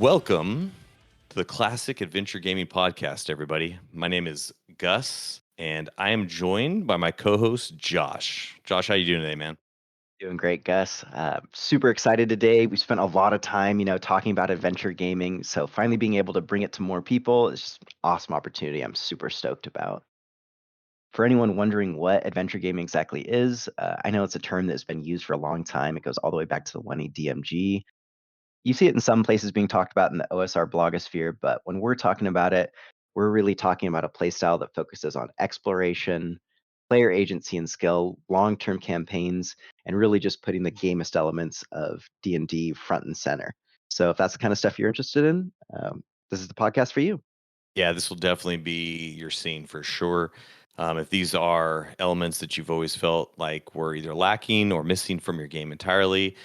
Welcome to the Classic Adventure Gaming Podcast, everybody. My name is Gus, and I am joined by my co-host, Josh. Josh, how you doing today, man? Doing great, Gus. Super excited today. We spent a lot of time, talking about adventure gaming. So finally being able to bring it to more people is just an awesome opportunity. I'm super stoked about. For anyone wondering what adventure gaming exactly is, I know it's a term that's been used for a long time. It goes all the way back to the 1A DMG. You see it in some places being talked about in the OSR blogosphere, but when we're talking about it, we're really talking about a playstyle that focuses on exploration, player agency and skill, long-term campaigns, and really just putting the gamist elements of D&D front and center. So if that's the kind of stuff you're interested in, this is the podcast for you. Yeah, this will definitely be your scene for sure. If these are elements that you've always felt like were either lacking or missing from your game entirely,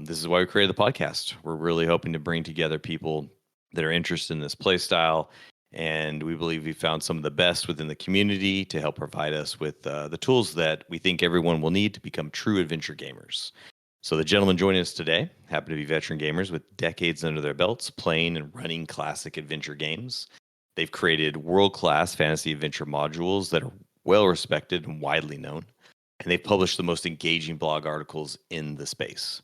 this is why we created the podcast. We're really hoping to bring together people that are interested in this play style, and we believe we found some of the best within the community to help provide us with the tools that we think everyone will need to become true adventure gamers. So the gentlemen joining us today happen to be veteran gamers with decades under their belts playing and running classic adventure games. They've created world-class fantasy adventure modules that are well respected and widely known, and they've published the most engaging blog articles in the space.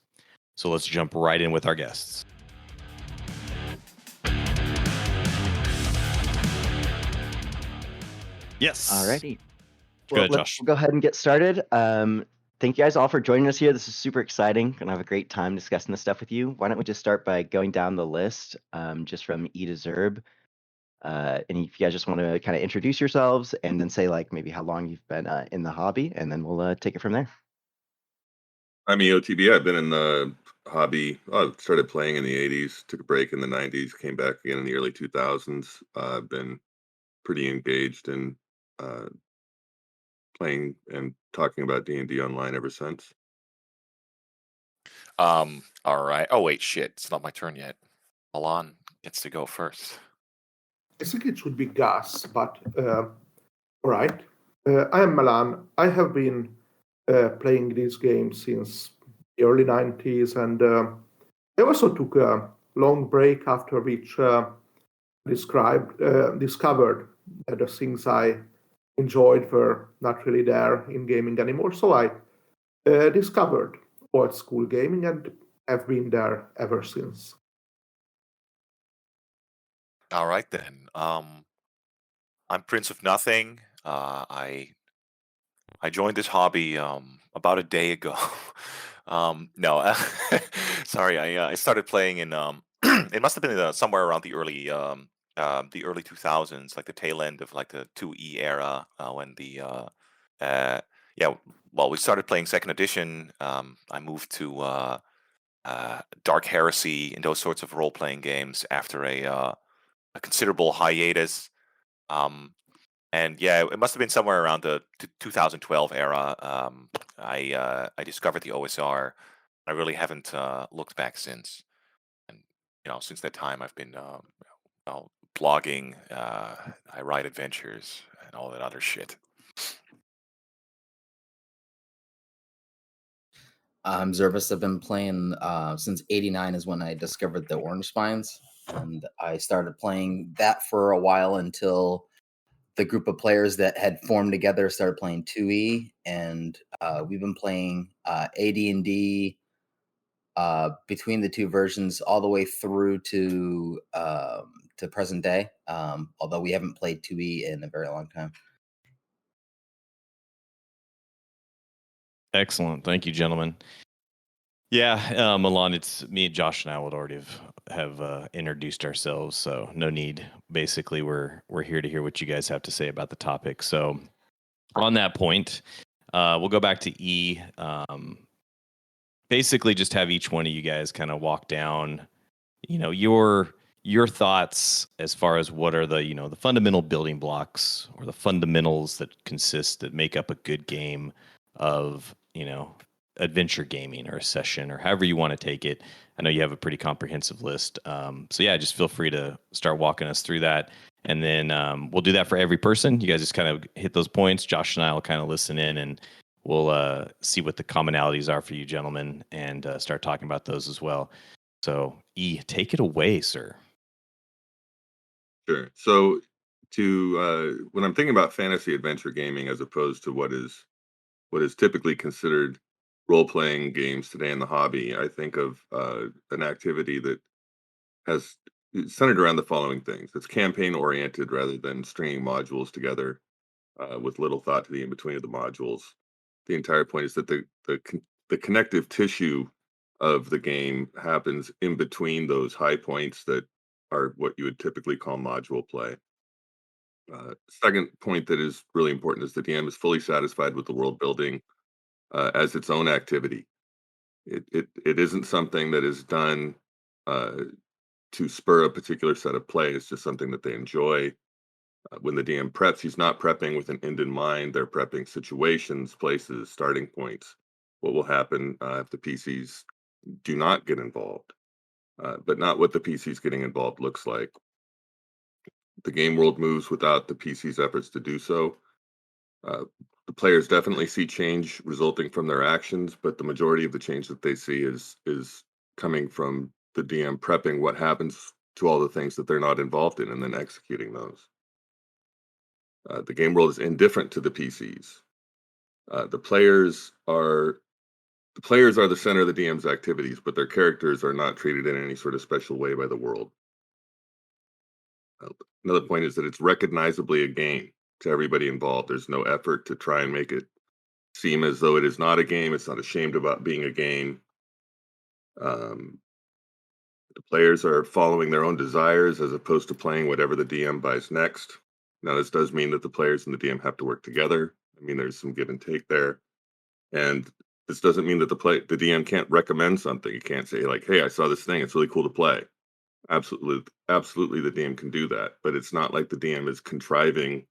So let's jump right in with our guests. Yes. Alrighty. Go ahead, Josh. We'll go ahead and get started. Thank you guys all for joining us here. This is super exciting. Gonna have a great time discussing this stuff with you. Why don't we just start by going down the list, just from E to Zerb. And if you guys just want to kind of introduce yourselves and then say like maybe how long you've been in the hobby, and then we'll take it from there. I'm EOTB. I've been in the hobby. I started playing in the 80s, took a break in the 90s, came back again in the early 2000s. I've been pretty engaged in playing and talking about D&D online ever since. All right. Oh wait, shit! It's not my turn yet. Melan gets to go first. I think it should be Gus, but all right. I am Melan. I have been playing these games since the early 90s, and I also took a long break after which discovered that the things I enjoyed were not really there in gaming anymore. So I discovered old school gaming and have been there ever since. All right then. I'm Prince of Nothing. I joined this hobby about a day ago. No, sorry. I started playing in it must have been somewhere around the early 2000s, like the tail end of like the 2E era, when the yeah. Well, we started playing second edition. I moved to Dark Heresy and those sorts of role playing games after a considerable hiatus. And yeah, it must have been somewhere around the 2012 era. I discovered the OSR. I really haven't looked back since. And since that time, I've been blogging. I write adventures and all that other shit. Zherbus. I've been playing since '89 is when I discovered the Orange Spines, and I started playing that for a while until the group of players that had formed together started playing 2E, and we've been playing AD&D between the two versions all the way through to present day. Although we haven't played 2E in a very long time. Excellent. Thank you, gentlemen. Yeah, Melan, it's me, Josh, and I would already have introduced ourselves, so no need. Basically, we're here to hear what you guys have to say about the topic. So, on that point, we'll go back to E. Basically, just have each one of you guys kind of walk down, your thoughts as far as what are the the fundamental building blocks or the fundamentals that make up a good game of adventure gaming or a session or however you want to take it. I know you have a pretty comprehensive list. So yeah, just feel free to start walking us through that. And then we'll do that for every person. You guys just kind of hit those points. Josh and I will kind of listen in and we'll see what the commonalities are for you gentlemen and start talking about those as well. So, E, take it away, sir. Sure. So, when I'm thinking about fantasy adventure gaming as opposed to what is typically considered role-playing games today in the hobby, I think of an activity that has centered around the following things. It's campaign-oriented rather than stringing modules together with little thought to the in-between of the modules. The entire point is that the connective tissue of the game happens in between those high points that are what you would typically call module play. Second point that is really important is the DM is fully satisfied with the world building as its own activity. It isn't something that is done to spur a particular set of play. It's just something that they enjoy. When the DM preps, he's not prepping with an end in mind. They're prepping situations, places, starting points. What will happen if the PCs do not get involved, but not what the PCs getting involved looks like. The game world moves without the PC's efforts to do so. The players definitely see change resulting from their actions, but the majority of the change that they see is coming from the DM prepping what happens to all the things that they're not involved in and then executing those. The game world is indifferent to the PCs. The players are the center of the DM's activities, but their characters are not treated in any sort of special way by the world. Another point is that it's recognizably a game to everybody involved. There's no effort to try and make it seem as though it is not a game. It's not ashamed about being a game. The players are following their own desires as opposed to playing whatever the DM buys next. Now, this does mean that the players and the DM have to work together. I mean, there's some give and take there. And this doesn't mean that the DM can't recommend something. You can't say like, hey, I saw this thing. It's really cool to play. Absolutely, the DM can do that. But it's not like the DM is contriving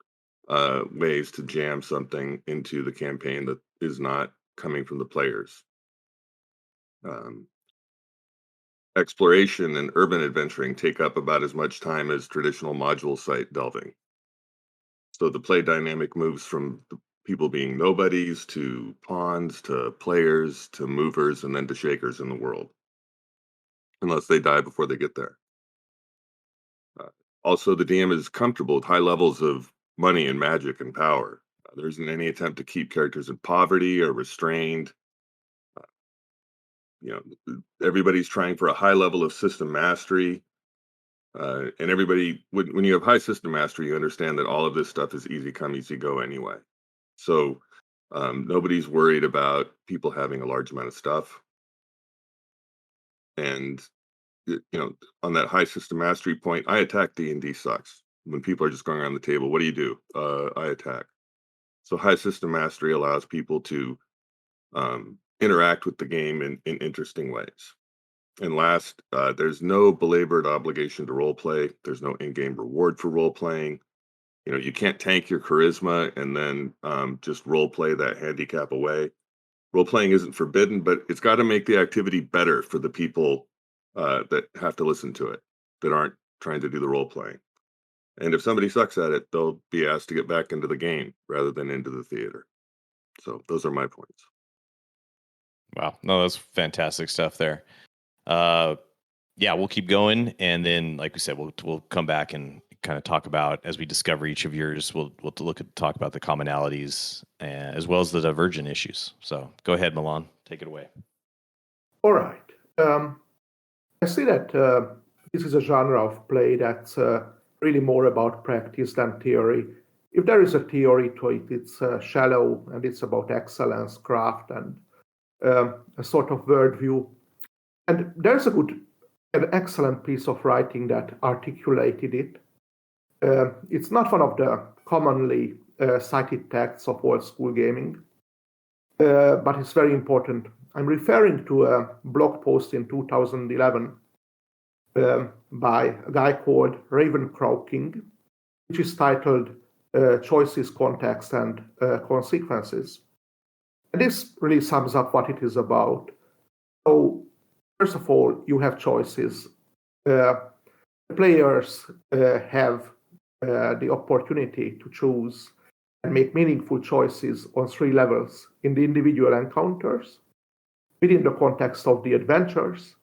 ways to jam something into the campaign that is not coming from the players. Exploration and urban adventuring take up about as much time as traditional module site delving. So the play dynamic moves from the people being nobodies to pawns to players to movers and then to shakers in the world, unless they die before they get there. Also, the DM is comfortable with high levels of money and magic and power. There isn't any attempt to keep characters in poverty or restrained. Everybody's trying for a high level of system mastery. And everybody, when you have high system mastery, you understand that all of this stuff is easy come, easy go anyway. So nobody's worried about people having a large amount of stuff. And, on that high system mastery point, I attack D&D sucks. When people are just going around the table, what do you do? I attack. So high system mastery allows people to interact with the game in interesting ways. And last, there's no belabored obligation to role play. There's no in-game reward for role playing. You can't tank your charisma and then just role play that handicap away. Role playing isn't forbidden, but it's got to make the activity better for the people that have to listen to it, that aren't trying to do the role playing. And if somebody sucks at it, they'll be asked to get back into the game rather than into the theater. So those are my points. Wow. No, that's fantastic stuff there. We'll keep going. And then, like we said, we'll come back and kind of talk about, as we discover each of yours, we'll talk about the commonalities as well as the divergent issues. So go ahead, Melan, take it away. All right. I see that this is a genre of play that's really more about practice than theory. If there is a theory to it, it's shallow and it's about excellence, craft, and a sort of worldview. And there's an excellent piece of writing that articulated it. It's not one of the commonly cited texts of old school gaming, but it's very important. I'm referring to a blog post in 2011 by a guy called Raven Croaking, which is titled Choices, Context, and Consequences. And this really sums up what it is about. So, first of all, you have choices. Players have the opportunity to choose and make meaningful choices on 3 levels: in the individual encounters, within the context of the adventures,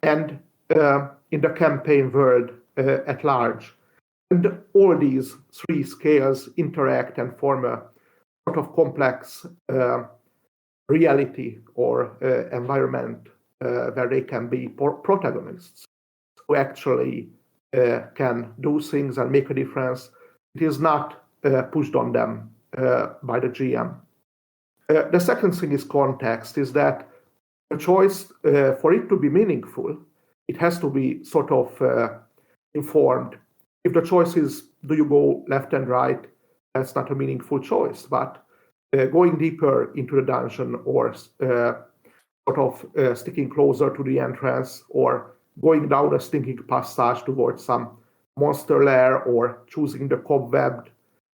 and in the campaign world at large. And all these three scales interact and form a sort of complex reality or environment where they can be protagonists who actually can do things and make a difference. It is not pushed on them by the GM. The second thing is context, is that the choice, for it to be meaningful, it has to be sort of informed. If the choice is, do you go left and right, that's not a meaningful choice. But going deeper into the dungeon or sort of sticking closer to the entrance or going down a stinking passage towards some monster lair or choosing the cobwebbed,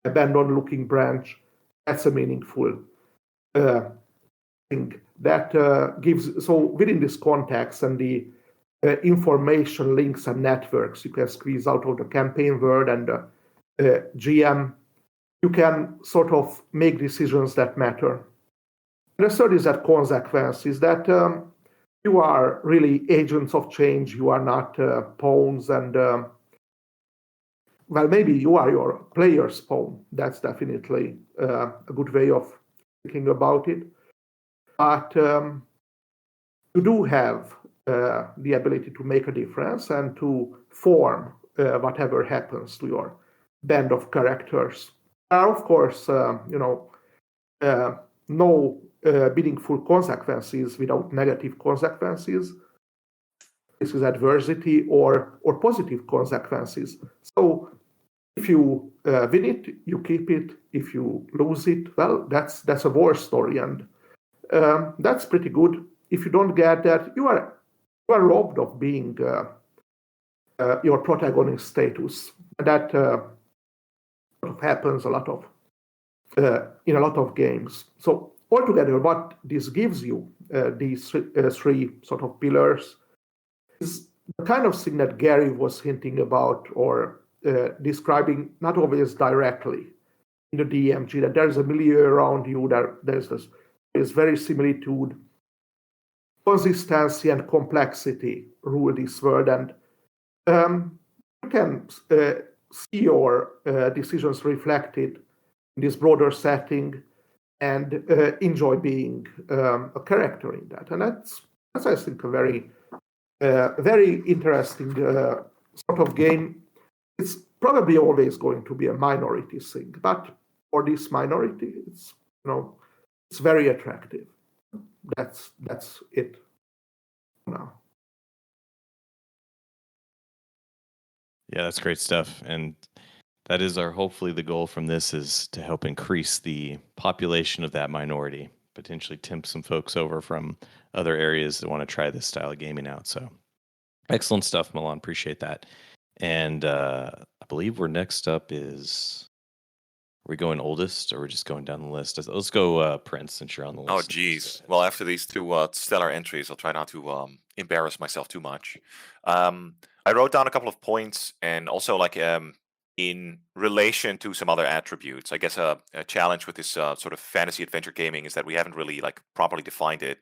abandoned-looking branch, that's a meaningful thing. That gives, so within this context and the information links and networks you can squeeze out of the campaign world and the GM, you can sort of make decisions that matter. And the third is that consequence, is that you are really agents of change. You are not pawns, and well, maybe you are your player's pawn. That's definitely a good way of thinking about it. But you do have the ability to make a difference and to form whatever happens to your band of characters. There are, of course, no meaningful consequences without negative consequences. This is adversity or positive consequences. So if you win it, you keep it. If you lose it, well, that's a war story, and that's pretty good. If you don't get that, you are robbed of being your protagonist status. And that happens a lot of in a lot of games. So altogether, what this gives you, these three sort of pillars, is the kind of thing that Gary was hinting about or describing, not always directly in the DMG, that there's a milieu around you, there's very similitude, consistency and complexity rule this world, and you can see your decisions reflected in this broader setting and enjoy being a character in that. And that's I think, a very interesting sort of game. It's probably always going to be a minority thing, but for this minority, it's very attractive. That's it now. Yeah, that's great stuff. And that is hopefully the goal from this, is to help increase the population of that minority, potentially tempt some folks over from other areas that want to try this style of gaming out. So excellent stuff, Melan. Appreciate that. And I believe we're next up is, are we going oldest or we're just going down the list? Let's go Prince, since you're on the list. Oh, geez. Well, after these two stellar entries, I'll try not to embarrass myself too much. I wrote down a couple of points, and also in relation to some other attributes. I guess a challenge with this sort of fantasy adventure gaming is that we haven't really properly defined it.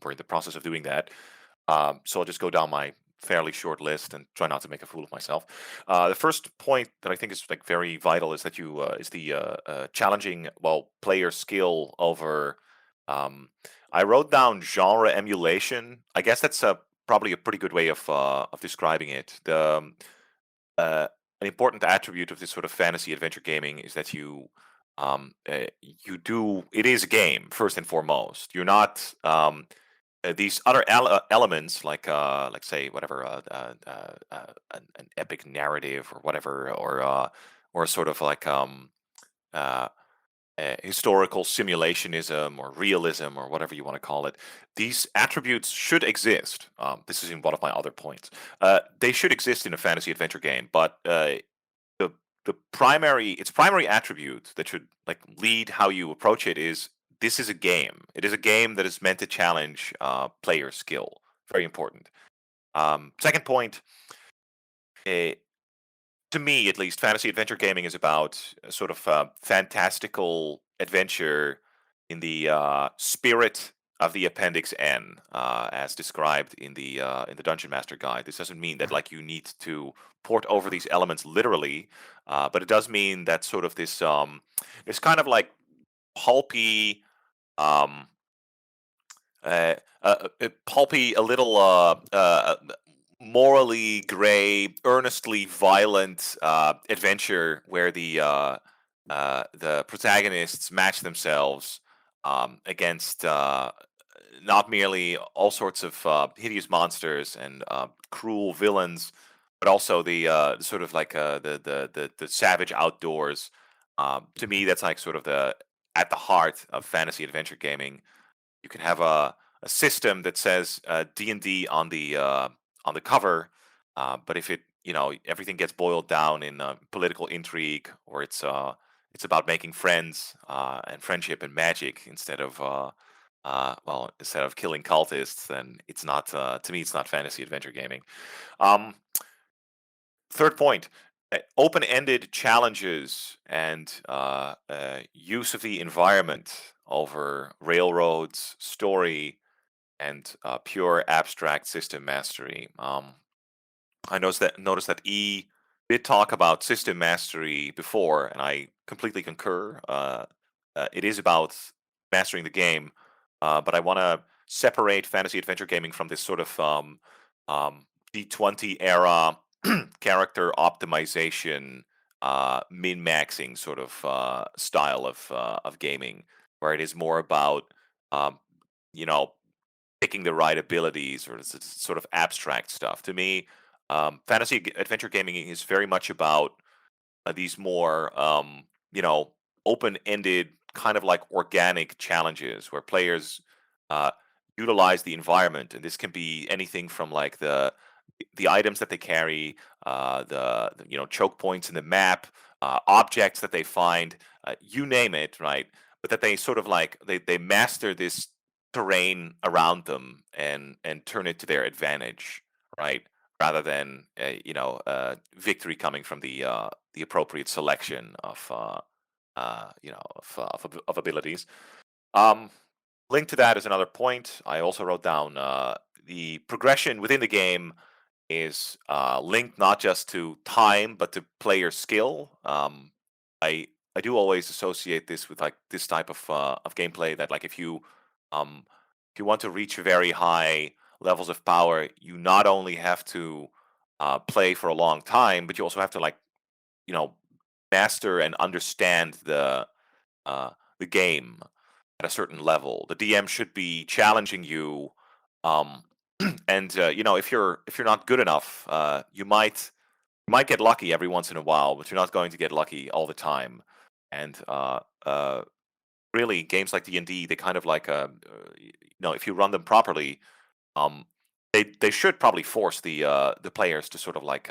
We're in the process of doing that. So I'll just go down my fairly short list and try not to make a fool of myself. The first point that I think is very vital is that is the challenging player skill over. I wrote down genre emulation. I guess that's probably a pretty good way of describing it. An important attribute of this sort of fantasy adventure gaming is that it is a game first and foremost. You're not these other elements, like say whatever an epic narrative or whatever, or sort of historical simulationism or realism or whatever you want to call it. These attributes should exist. This is in one of my other points. They should exist in a fantasy adventure game, but its primary attribute that should lead how you approach it is, this is a game. It is a game that is meant to challenge player skill. Very important. Second point, to me at least, fantasy adventure gaming is about a sort of fantastical adventure in the spirit Appendix N, as described in the Dungeon Master Guide. This doesn't mean that like you need to port over these elements literally, but it does mean that sort of this kind of like pulpy, a little morally gray, earnestly violent adventure where the protagonists match themselves against not merely all sorts of hideous monsters and cruel villains, but also the sort of like the savage outdoors. To me, that's like sort of at the heart of fantasy adventure gaming. You can have a system that says D&D on the cover, but if everything gets boiled down in political intrigue, or it's about making friends and friendship and magic instead of instead of killing cultists, then it's not to me it's not fantasy adventure gaming. Third point. Open-ended challenges and use of the environment over railroads, story, and pure abstract system mastery. I noticed that E did talk about system mastery before, and I completely concur. It is about mastering the game, but I want to separate fantasy adventure gaming from this sort of D20 era character optimization, min-maxing sort of style of gaming, where it is more about you know picking the right abilities, or it's sort of abstract stuff. To me, fantasy adventure gaming is very much about these more open-ended, kind of like organic challenges where players uh, utilize the environment, and this can be anything from like the items that they carry, the choke points in the map, objects that they find, you name it, right? But that they sort of like they master this terrain around them and turn it to their advantage, right? Rather than victory coming from the appropriate selection of abilities. Linked to that is another point. I also wrote down the progression within the game is linked not just to time but to player skill. I do always associate this with like this type of gameplay that like if you want to reach very high levels of power, you not only have to play for a long time, but you also have to like you know master and understand the game at a certain level. The DM should be challenging you, um, and if you're not good enough, you might get lucky every once in a while, but you're not going to get lucky all the time. And really, games like D&D, they kind of like if you run them properly, um, they should probably force the players to sort of like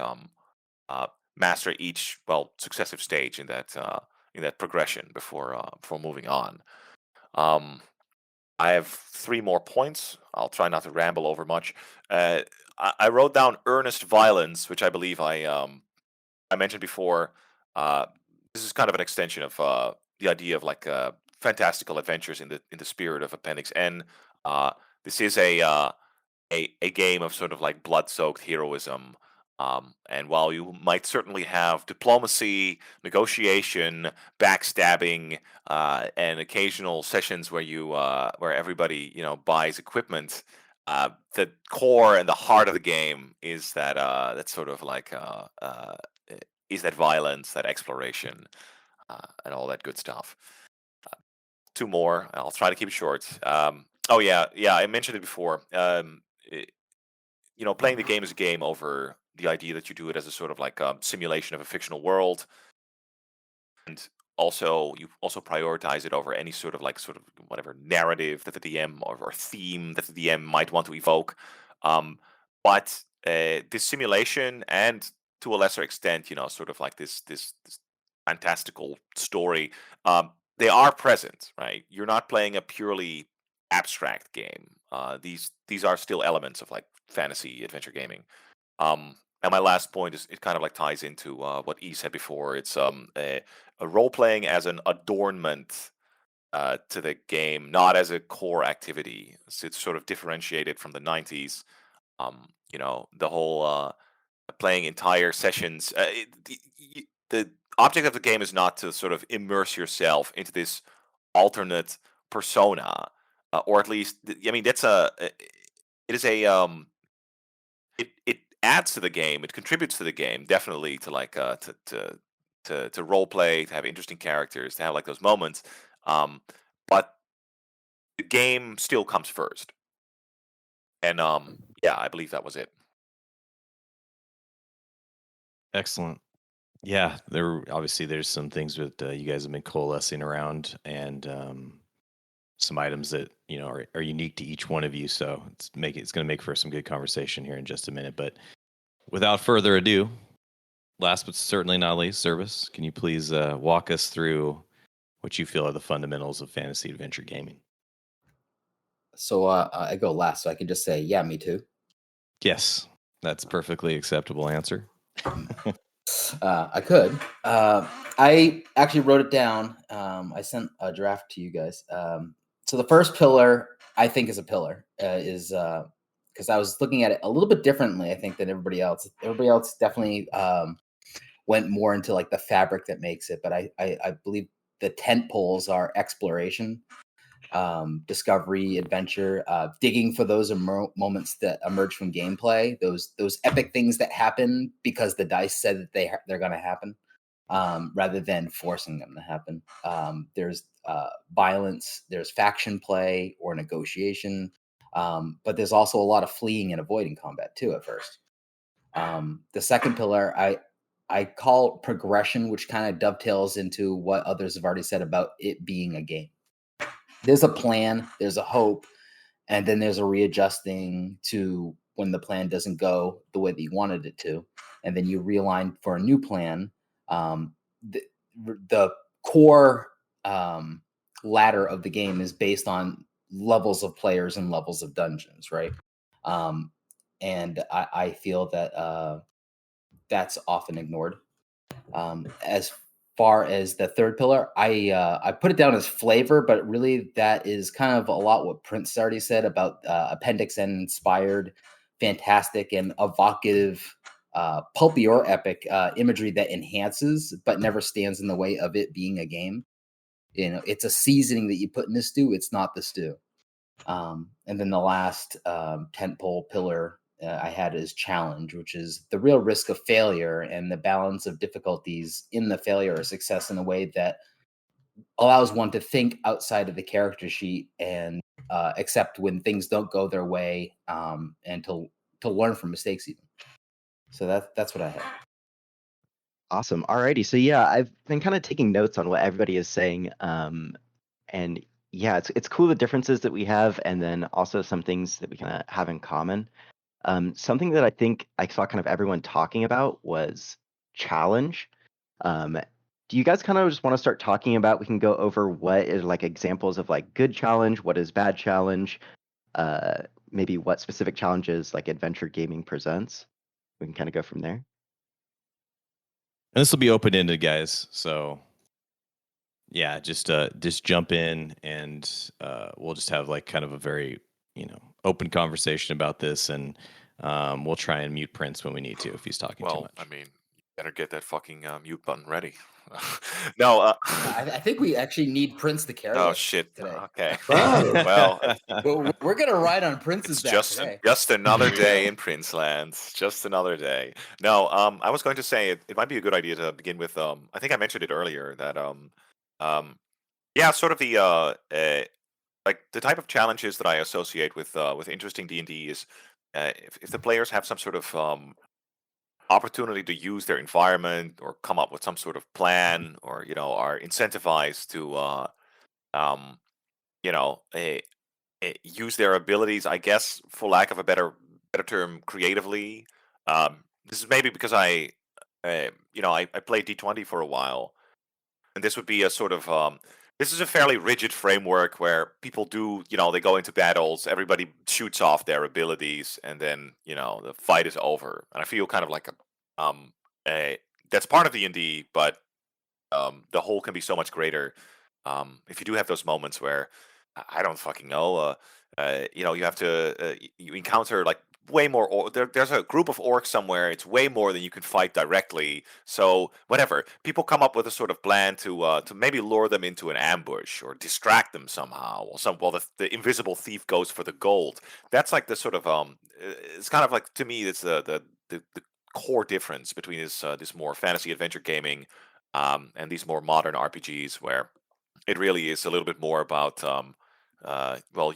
uh, master each successive stage in that progression before moving on. Um, I have three more points. I'll try not to ramble over much. I wrote down earnest violence, which I believe I mentioned before. Uh, this is kind of an extension of the idea of like fantastical adventures in the spirit of Appendix N. Uh, this is a game of sort of like blood-soaked heroism. And while you might certainly have diplomacy, negotiation, backstabbing, and occasional sessions where everybody buys equipment, the core and the heart of the game is that sort of like is that violence, that exploration, and all that good stuff. Two more. I'll try to keep it short. Oh yeah, I mentioned it before. Playing the game as a game over the idea that you do it as a sort of like simulation of a fictional world, and also you also prioritize it over any sort of whatever narrative that the DM or theme that the DM might want to evoke. But this simulation, and to a lesser extent, sort of like this fantastical story, they are present, right? You're not playing a purely abstract game. These are still elements of like fantasy adventure gaming. And my last point is it kind of like ties into what E said before. It's a role playing as an adornment to the game, not as a core activity. So it's sort of differentiated from the 90s. The whole playing entire sessions. The object of the game is not to sort of immerse yourself into this alternate persona, or at least, I mean, it is it adds to the game. It contributes to the game, definitely, to like to role play, to have interesting characters, to have like those moments. But the game still comes first, and yeah, I believe that was it. Excellent. Yeah, there's some things with you guys have been coalescing around, and some items that are unique to each one of you. So it's going to make for some good conversation here in just a minute. But without further ado, last but certainly not least, Zherbus, can you please walk us through what you feel are the fundamentals of fantasy adventure gaming? So I go last, so I can just say, yeah, me too. Yes, that's perfectly acceptable answer. I could. I actually wrote it down. I sent a draft to you guys. So the first pillar, I think, is a pillar, is because I was looking at it a little bit differently, I think, than everybody else. Everybody else definitely went more into like the fabric that makes it, but I believe the tent poles are exploration, discovery, adventure, digging for those moments that emerge from gameplay, those epic things that happen because the dice said that they're going to happen, rather than forcing them to happen. There's violence, there's faction play or negotiation, but there's also a lot of fleeing and avoiding combat too at first. The second pillar, I call progression, which kind of dovetails into what others have already said about it being a game. There's a plan, there's a hope, and then there's a readjusting to when the plan doesn't go the way that you wanted it to, and then you realign for a new plan. The core ladder of the game is based on levels of players and levels of dungeons, right? And I feel that that's often ignored. As far as the third pillar, I put it down as flavor, but really that is kind of a lot what Prince already said about Appendix N inspired, fantastic and evocative, pulpy or epic imagery that enhances but never stands in the way of it being a game. It's a seasoning that you put in the stew. It's not the stew. And then the last tentpole pillar I had is challenge, which is the real risk of failure and the balance of difficulties in the failure or success in a way that allows one to think outside of the character sheet and accept when things don't go their way, and to learn from mistakes even. So that's what I had. Awesome. Alrighty. So yeah, I've been kind of taking notes on what everybody is saying. And yeah, it's cool the differences that we have, and then also some things that we kind of have in common. Something that I think I saw kind of everyone talking about was challenge. Do you guys kind of just want to start talking about? We can go over what is like examples of like good challenge, what is bad challenge, maybe what specific challenges like adventure gaming presents. We can kind of go from there. And this will be open ended, guys. So yeah, just jump in, and we'll just have like kind of a very open conversation about this, and we'll try and mute Prince when we need to if he's talking too much. I mean, you better get that fucking mute button ready. No, I think we actually need Prince to carry us shit. today. Okay. Wow. Well, we're gonna ride on Prince's It's back today. just another day in Prince Land. Just another day. No, I was going to say it might be a good idea to begin with. I think I mentioned it earlier that yeah, sort of the like the type of challenges that I associate with interesting D&D is if the players have some sort of opportunity to use their environment or come up with some sort of plan, or are incentivized to um, use their abilities, I guess, for lack of a better term, creatively. This is maybe because I played D20 for a while, and this would be a sort of this is a fairly rigid framework where people do, they go into battles, everybody shoots off their abilities, and then the fight is over. And I feel kind of like a that's part of D&D, but the whole can be so much greater. if you do have those moments where I don't fucking know, you have to you encounter like way more. There's a group of orcs somewhere. It's way more than you can fight directly. So whatever, people come up with a sort of plan to maybe lure them into an ambush or distract them somehow. Or the invisible thief goes for the gold. That's like the sort of it's kind of like, to me, it's the core difference between this more fantasy adventure gaming and these more modern RPGs, where it really is a little bit more about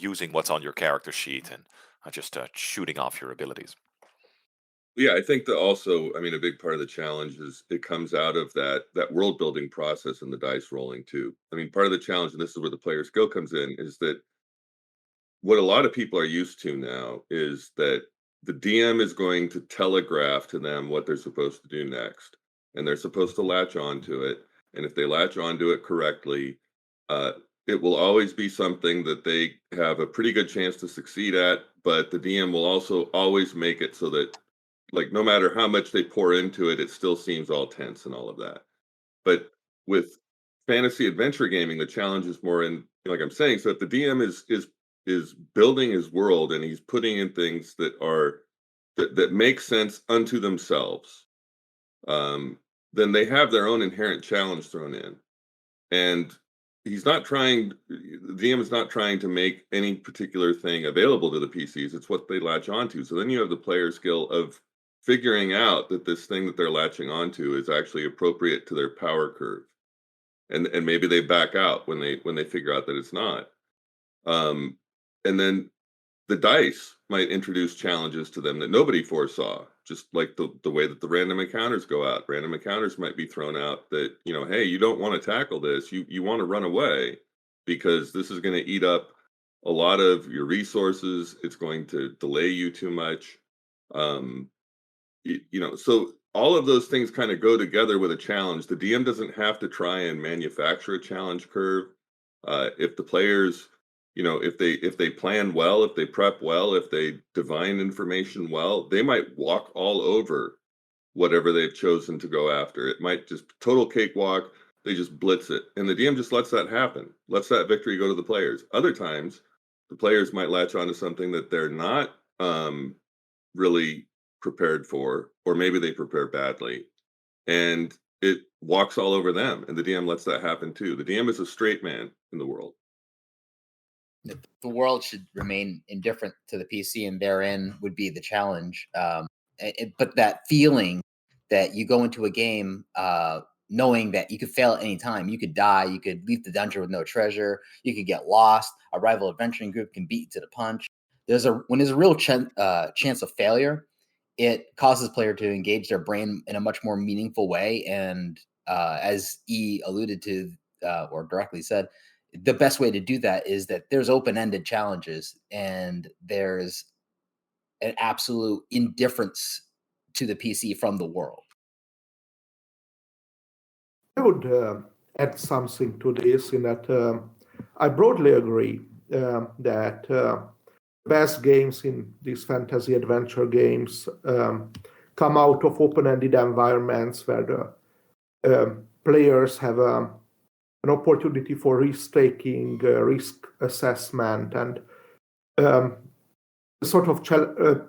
using what's on your character sheet and just shooting off your abilities. Yeah, I think that also, I mean, a big part of the challenge is it comes out of that world building process and the dice rolling too. I mean, part of the challenge, and this is where the player skill comes in, is that what a lot of people are used to now is that the DM is going to telegraph to them what they're supposed to do next, and they're supposed to latch onto it. And if they latch onto it correctly, it will always be something that they have a pretty good chance to succeed at. But the DM will also always make it so that, like, no matter how much they pour into it, it still seems all tense and all of that. But with fantasy adventure gaming, the challenge is more in, like I'm saying, so if the DM is building his world and he's putting in things that make sense unto themselves, then they have their own inherent challenge thrown in. And the DM is not trying to make any particular thing available to the PCs. It's what they latch onto. So then you have the player skill of figuring out that this thing that they're latching onto is actually appropriate to their power curve. And maybe they back out when they figure out that it's not. And then the dice might introduce challenges to them that nobody foresaw, just like the way that the random encounters go out. Random encounters might be thrown out that, hey, you don't want to tackle this. You want to run away because this is going to eat up a lot of your resources. It's going to delay you too much. So all of those things kind of go together with a challenge. The DM doesn't have to try and manufacture a challenge curve. If the players, if they plan well, if they prep well, if they divine information well, they might walk all over whatever they've chosen to go after. It might just total cakewalk. They just blitz it. And the DM just lets that happen, lets that victory go to the players. Other times, the players might latch onto something that they're not really prepared for, or maybe they prepare badly, and it walks all over them. And the DM lets that happen too. The DM is a straight man in the world. The world should remain indifferent to the PC, and therein would be the challenge. But that feeling that you go into a game knowing that you could fail at any time, you could die, you could leave the dungeon with no treasure, you could get lost, a rival adventuring group can beat you to the punch. When there's a real chance of failure, it causes the player to engage their brain in a much more meaningful way. And as E alluded to or directly said, the best way to do that is that there's open-ended challenges and there's an absolute indifference to the PC from the world. I would add something to this in that I broadly agree that best games in these fantasy adventure games come out of open-ended environments where the players have an opportunity for risk-taking, risk assessment, and sort of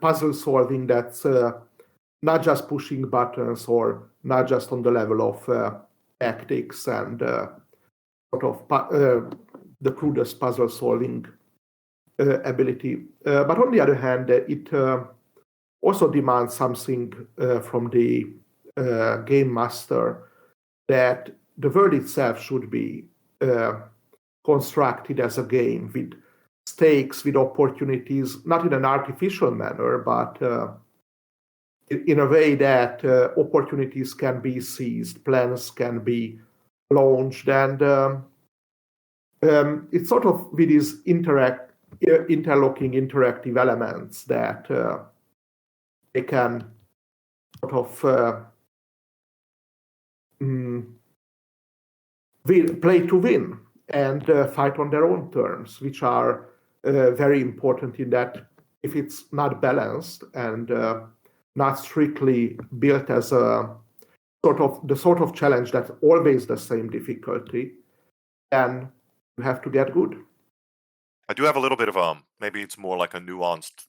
puzzle solving that's not just pushing buttons or not just on the level of tactics and sort of the crudest puzzle solving ability. But on the other hand, it also demands something from the game master, that the world itself should be constructed as a game with stakes, with opportunities, not in an artificial manner, but in a way that opportunities can be seized, plans can be launched, and it's sort of with these interlocking interactive elements that they can sort of play to win and fight on their own terms, which are very important in that if it's not balanced and not strictly built as a sort of challenge that's always the same difficulty, then you have to get good. I do have a little bit of maybe it's more like a nuanced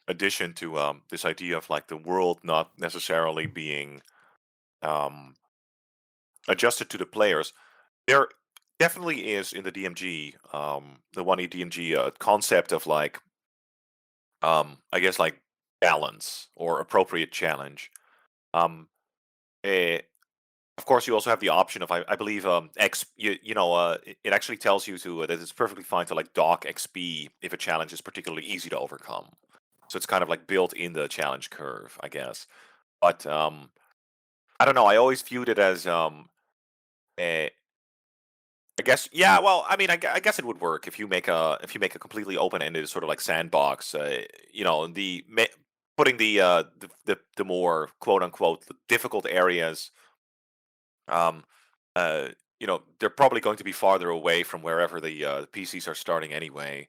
addition to this idea of like the world not necessarily being adjusted to the players. There definitely is in the DMG, the 1E DMG, a concept of like I guess like balance or appropriate challenge. Eh, of course, you also have the option of I believe it actually tells you to that it's perfectly fine to like dock XP if a challenge is particularly easy to overcome. So it's kind of like built in the challenge curve, I guess. But I don't know. I always viewed it as I guess yeah. Well, I mean, I guess it would work if you make a completely open-ended sort of like sandbox. Putting the more quote unquote difficult areas. Um, they're probably going to be farther away from wherever the PCs are starting anyway.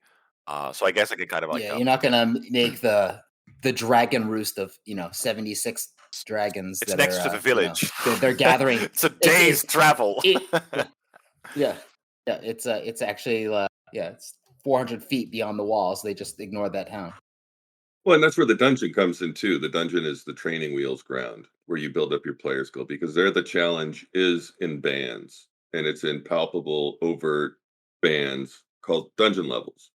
So I guess I could kind of like you're not gonna make the dragon roost of 76 dragons. It's that next are, to the village. They're gathering. It's a day's travel. Yeah. It's actually it's 400 feet beyond the walls. They just ignored that town. Well, and that's where the dungeon comes in too. The dungeon is the training wheels ground where you build up your player skill, because there the challenge is in bands, and it's in palpable, overt bands called dungeon levels.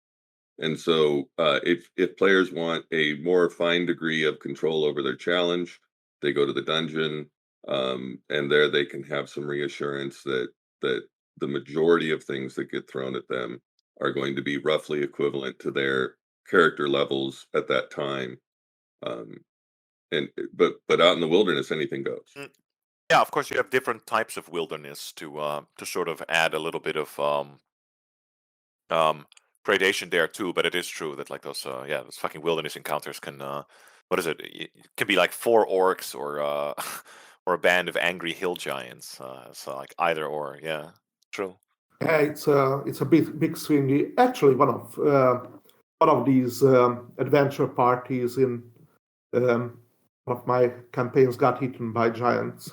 And so if players want a more fine degree of control over their challenge, they go to the dungeon, and there they can have some reassurance that the majority of things that get thrown at them are going to be roughly equivalent to their character levels at that time. But out in the wilderness, anything goes. Yeah, of course you have different types of wilderness to sort of add a little bit of gradation there too. But it is true that like those fucking wilderness encounters can what is it? It can be like 4 orcs or or a band of angry hill giants. So like either or, yeah, true. Yeah, it's a big swing. Actually, one of these adventure parties in one of my campaigns got eaten by giants.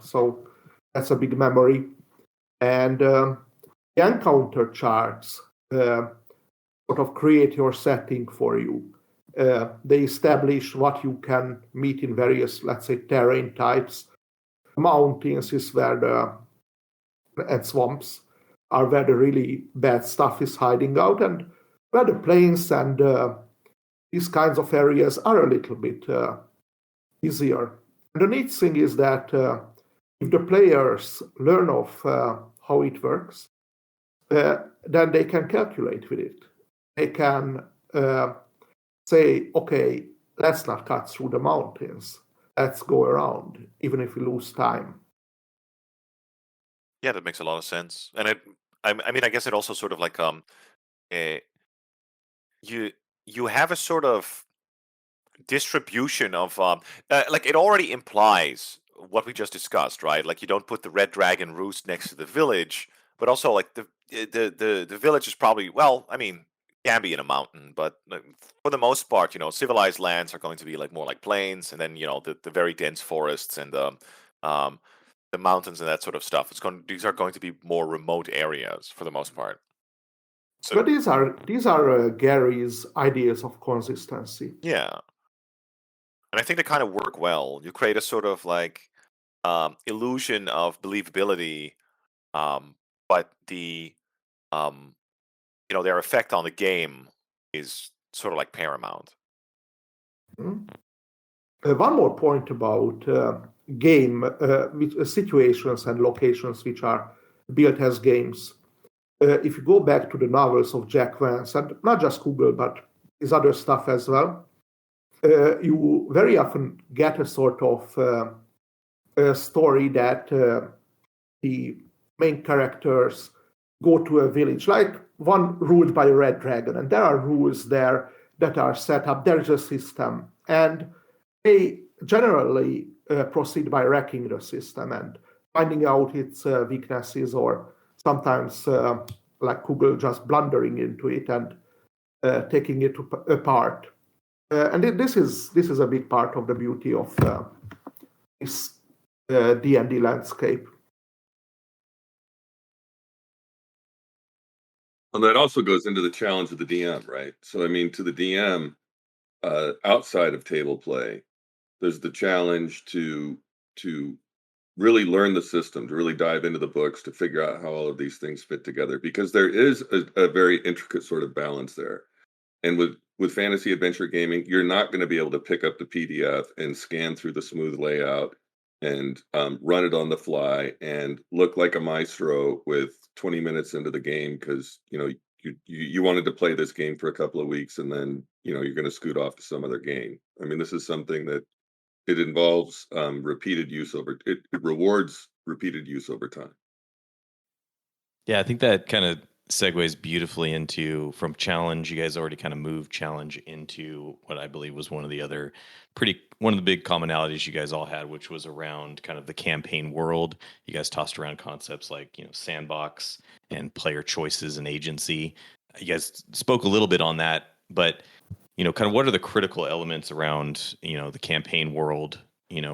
So that's a big memory. And the encounter charts sort of create your setting for you. They establish what you can meet in various, let's say, terrain types. Mountains is where and swamps are where the really bad stuff is hiding out, and where the plains and these kinds of areas are a little bit easier. And the neat thing is that if the players learn of how it works, then they can calculate with it. They can say, okay, let's not cut through the mountains. Let's go around, even if we lose time. Yeah, that makes a lot of sense. And I mean, I guess it also sort of like you have a sort of distribution of like it already implies what we just discussed, right? Like you don't put the red dragon roost next to the village, but also like the village is probably, well, I mean, can be in a mountain, but for the most part, civilized lands are going to be like more like plains, and then the very dense forests and the mountains and that sort of stuff. These are going to be more remote areas for the most part. So, but these are Gary's ideas of consistency. Yeah, and I think they kind of work well. You create a sort of like illusion of believability, but their effect on the game is sort of like paramount. Mm-hmm. One more point about game situations and locations which are built as games. If you go back to the novels of Jack Vance, and not just Google, but his other stuff as well, you very often get a sort of a story that the main characters go to a village, like one ruled by a red dragon, and there are rules there that are set up. There's a system, and they generally proceed by wrecking the system and finding out its weaknesses, or sometimes like Google just blundering into it and taking it apart. And this is a big part of the beauty of this D&D landscape. And that also goes into the challenge of the DM, right? So I mean, to the DM, outside of table play, there's the challenge to really learn the system, to really dive into the books, to figure out how all of these things fit together, because there is a very intricate sort of balance there. And with fantasy adventure gaming, you're not going to be able to pick up the PDF and scan through the smooth layout and run it on the fly and look like a maestro with 20 minutes into the game because you wanted to play this game for a couple of weeks and then you're going to scoot off to some other game. I mean, this is something that it involves repeated use it rewards repeated use over time. Yeah, I think that kind of segues beautifully into from challenge. You guys already kind of moved challenge into what I believe was one of the big commonalities you guys all had, which was around kind of the campaign world. You guys tossed around concepts like, sandbox and player choices and agency. You guys spoke a little bit on that, but kind of what are the critical elements around, the campaign world,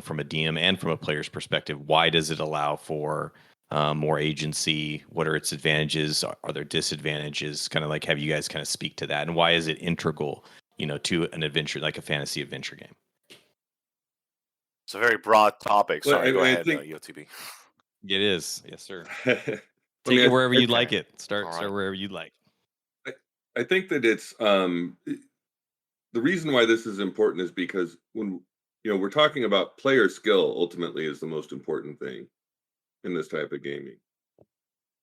from a DM and from a player's perspective? Why does it allow for more agency? What are its advantages? Are there disadvantages? Kind of like have you guys kind of speak to that, and why is it integral, to an adventure like a fantasy adventure game? It's a very broad topic. Well, Sorry, go ahead, think EOTB. It is, yes, sir. I Take it wherever you'd okay. like it. Start All right. wherever you'd like. I think that it's the reason why this is important is because when we're talking about player skill, ultimately is the most important thing in this type of gaming.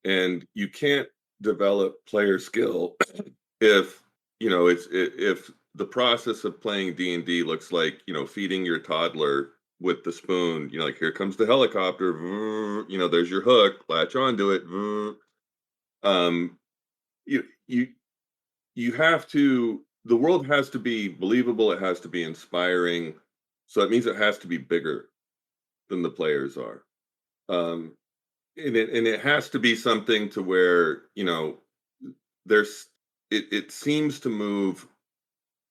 And you can't develop player skill if if the process of playing D&D looks like feeding your toddler with the spoon, like here comes the helicopter, there's your hook, latch onto it. You have to, the world has to be believable, it has to be inspiring, so that means it has to be bigger than the players are. And it has to be something to where there's it seems to move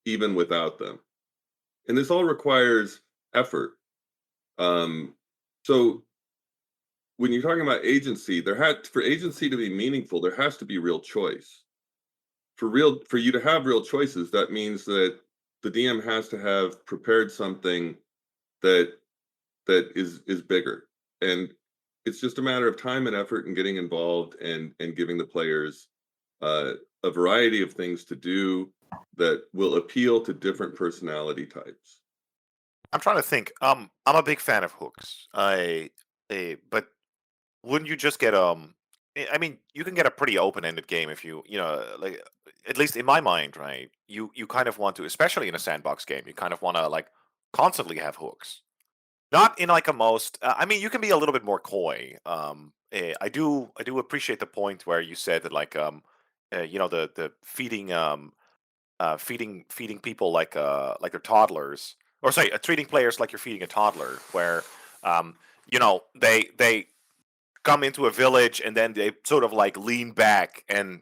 even without them, and this all requires effort. So when you're talking about agency, for agency to be meaningful, there has to be real choice. For you to have real choices, that means that the DM has to have prepared something that is bigger, and it's just a matter of time and effort and getting involved and giving the players a variety of things to do that will appeal to different personality types. I'm trying to think. I'm a big fan of hooks. But wouldn't you just get I mean, you can get a pretty open-ended game if like, at least in my mind, right? You kind of want to, especially in a sandbox game, you kind of want to like constantly have hooks. Not in like a most. I mean, you can be a little bit more coy. I do appreciate the point where you said that like the feeding feeding people like they're toddlers, or sorry, treating players like you're feeding a toddler, where they come into a village and then they sort of like lean back and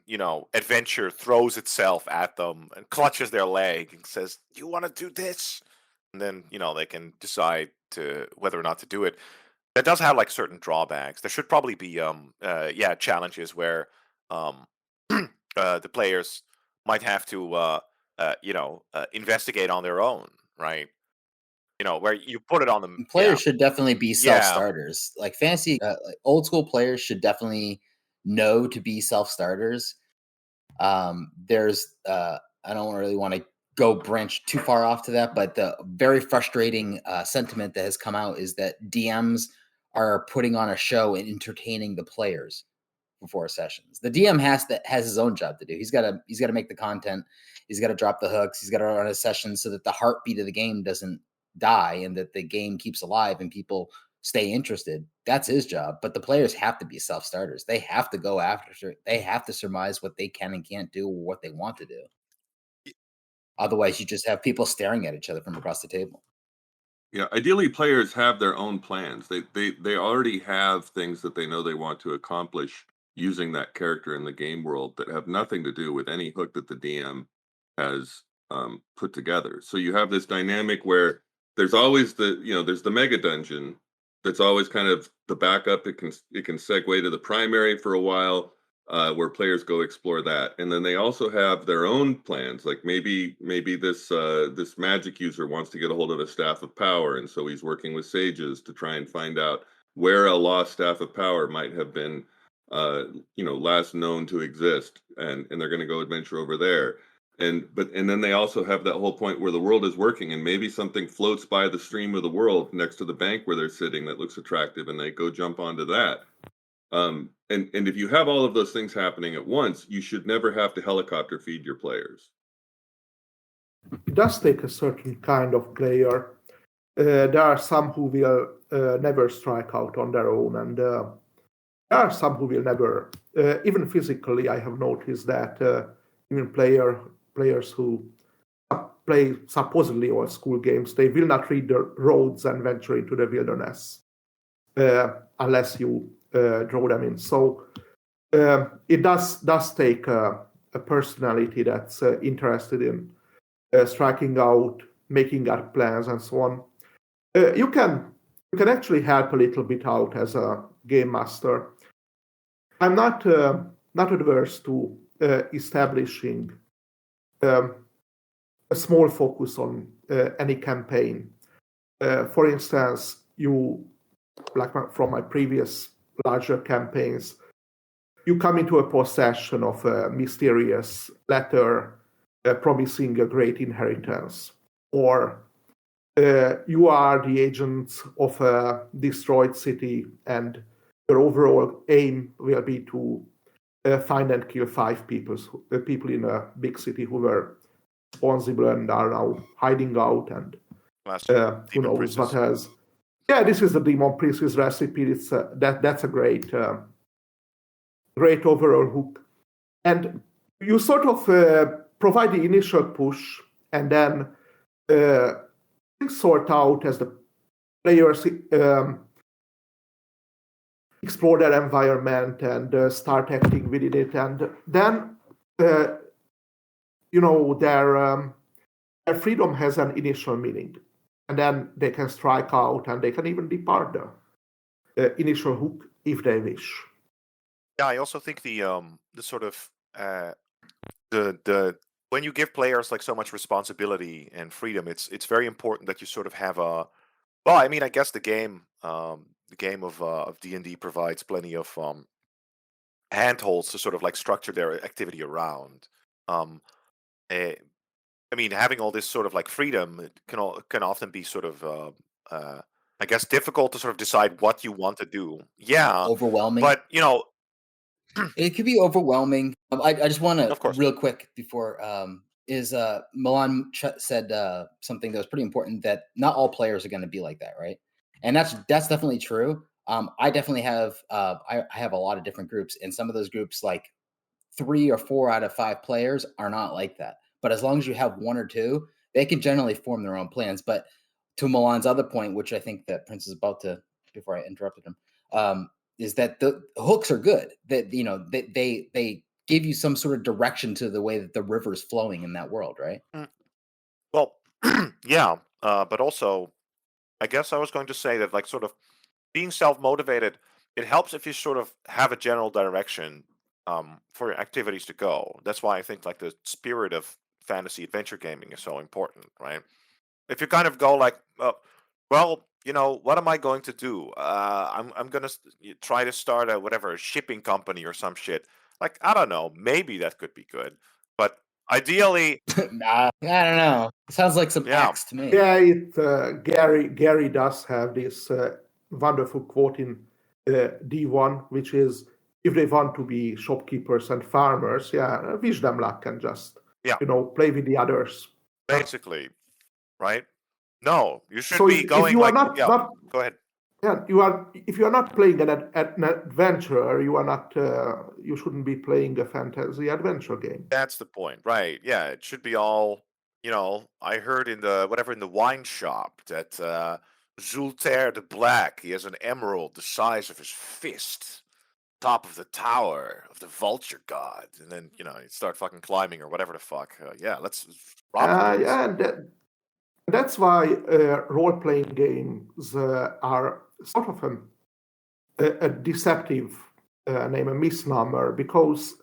adventure throws itself at them and clutches their leg and says, "You want to do this?" And then they can decide to whether or not to do it. That does have like certain drawbacks. There should probably be challenges where um the players might have to investigate on their own, right? Where you put it on them. Players should definitely be Yeah. self-starters. Like fantasy, like old school players should definitely know to be self-starters. There's I don't really want to go branch too far off to that, but the very frustrating sentiment that has come out is that DMs are putting on a show and entertaining the players before sessions. The DM has his own job to do. He's got to make the content. He's got to drop the hooks. He's got to run a session so that the heartbeat of the game doesn't die and that the game keeps alive and people stay interested. That's his job. But the players have to be self-starters. They have to go after. They have to surmise what they can and can't do or what they want to do. Otherwise, you just have people staring at each other from across the table. Yeah, ideally, players have their own plans. They already have things that they know they want to accomplish using that character in the game world that have nothing to do with any hook that the DM has put together. So you have this dynamic where there's always there's the mega dungeon that's always kind of the backup. It can segue to the primary for a while, where players go explore that. And then they also have their own plans. Like maybe this magic user wants to get a hold of a staff of power, and so he's working with sages to try and find out where a lost staff of power might have been, last known to exist, and they're going to go adventure over there. And then they also have that whole point where the world is working, and maybe something floats by the stream of the world next to the bank where they're sitting that looks attractive, and they go jump onto that. And if you have all of those things happening at once, you should never have to helicopter feed your players. It does take a certain kind of player. There are some who will never strike out on their own, and there are some who will never. Even physically, I have noticed that even players who play supposedly old school games, they will not read the roads and venture into the wilderness unless you draw them in. So it does take a personality that's interested in striking out, making up plans, and so on. You can actually help a little bit out as a game master. I'm not adverse to establishing a small focus on any campaign. For instance, from my previous larger campaigns, you come into a possession of a mysterious letter promising a great inheritance, or you are the agent of a destroyed city, and your overall aim will be to find and kill 5 people in a big city who were responsible and are now hiding out, and who knows what else. Yeah, this is the Demon Princess recipe. It's that's a great overall hook, and you sort of provide the initial push, and then sort out as the players explore their environment and start acting within it, and then their freedom has an initial meaning, and then they can strike out, and they can even depart the initial hook if they wish. Yeah, I also think the sort of the when you give players like so much responsibility and freedom, it's very important that you sort of have a. Well, I mean, I guess the game of D&D provides plenty of handholds to sort of like structure their activity around. I mean, having all this sort of like freedom can often be sort of I guess difficult to sort of decide what you want to do. Yeah, Overwhelming. but it could be overwhelming. I just want Of to course. real quick before Melan said something that was pretty important, that not all players are going to be like that, right? And that's definitely true. I definitely have I have a lot of different groups, and some of those groups, like 3 or 4 out of 5 players, are not like that. But as long as you have 1 or 2, they can generally form their own plans. But to Milan's other point, which I think that Prince is about to, before I interrupted him, is that the hooks are good. That they give you some sort of direction to the way that the river is flowing in that world, right? Well, yeah, but also, I guess I was going to say that like sort of being self-motivated, it helps if you sort of have a general direction for your activities to go. That's why I think like the spirit of fantasy adventure gaming is so important, right? If you kind of go like, well, what am I going to do? I'm gonna try to start a shipping company or some shit. Like, I don't know, maybe that could be good, but ideally, I don't know. It sounds like some acts to me. Yeah, Gary does have this wonderful quote in D1, which is, if they want to be shopkeepers and farmers, wish them luck and just play with the others. Basically, right? No, you should So be going. If you are not go ahead. Yeah, if you are not playing an adventure, you are not. You shouldn't be playing a fantasy adventure game. That's the point, right? Yeah, it should be all. I heard in the wine shop that Zultair the Black, he has an emerald the size of his fist, top of the tower of the vulture god, and then you start fucking climbing or whatever the fuck. Let's rob the place. That's why role-playing games are sort of a deceptive name a misnomer, because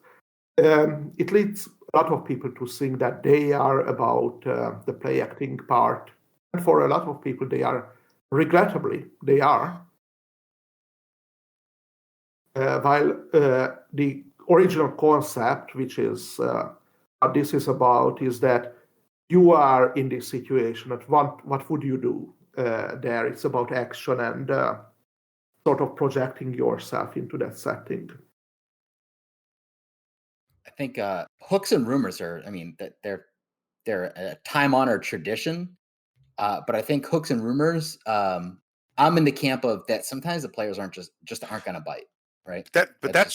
it leads a lot of people to think that they are about the play acting part. And for a lot of people, they are, regrettably, they are. While the original concept, which is what this is about, is that you are in this situation. What would you do there? It's about action and sort of projecting yourself into that setting. I think hooks and rumors are, I mean, that they're a time-honored tradition. But I think hooks and rumors, I'm in the camp of that sometimes the players aren't going to bite, right? That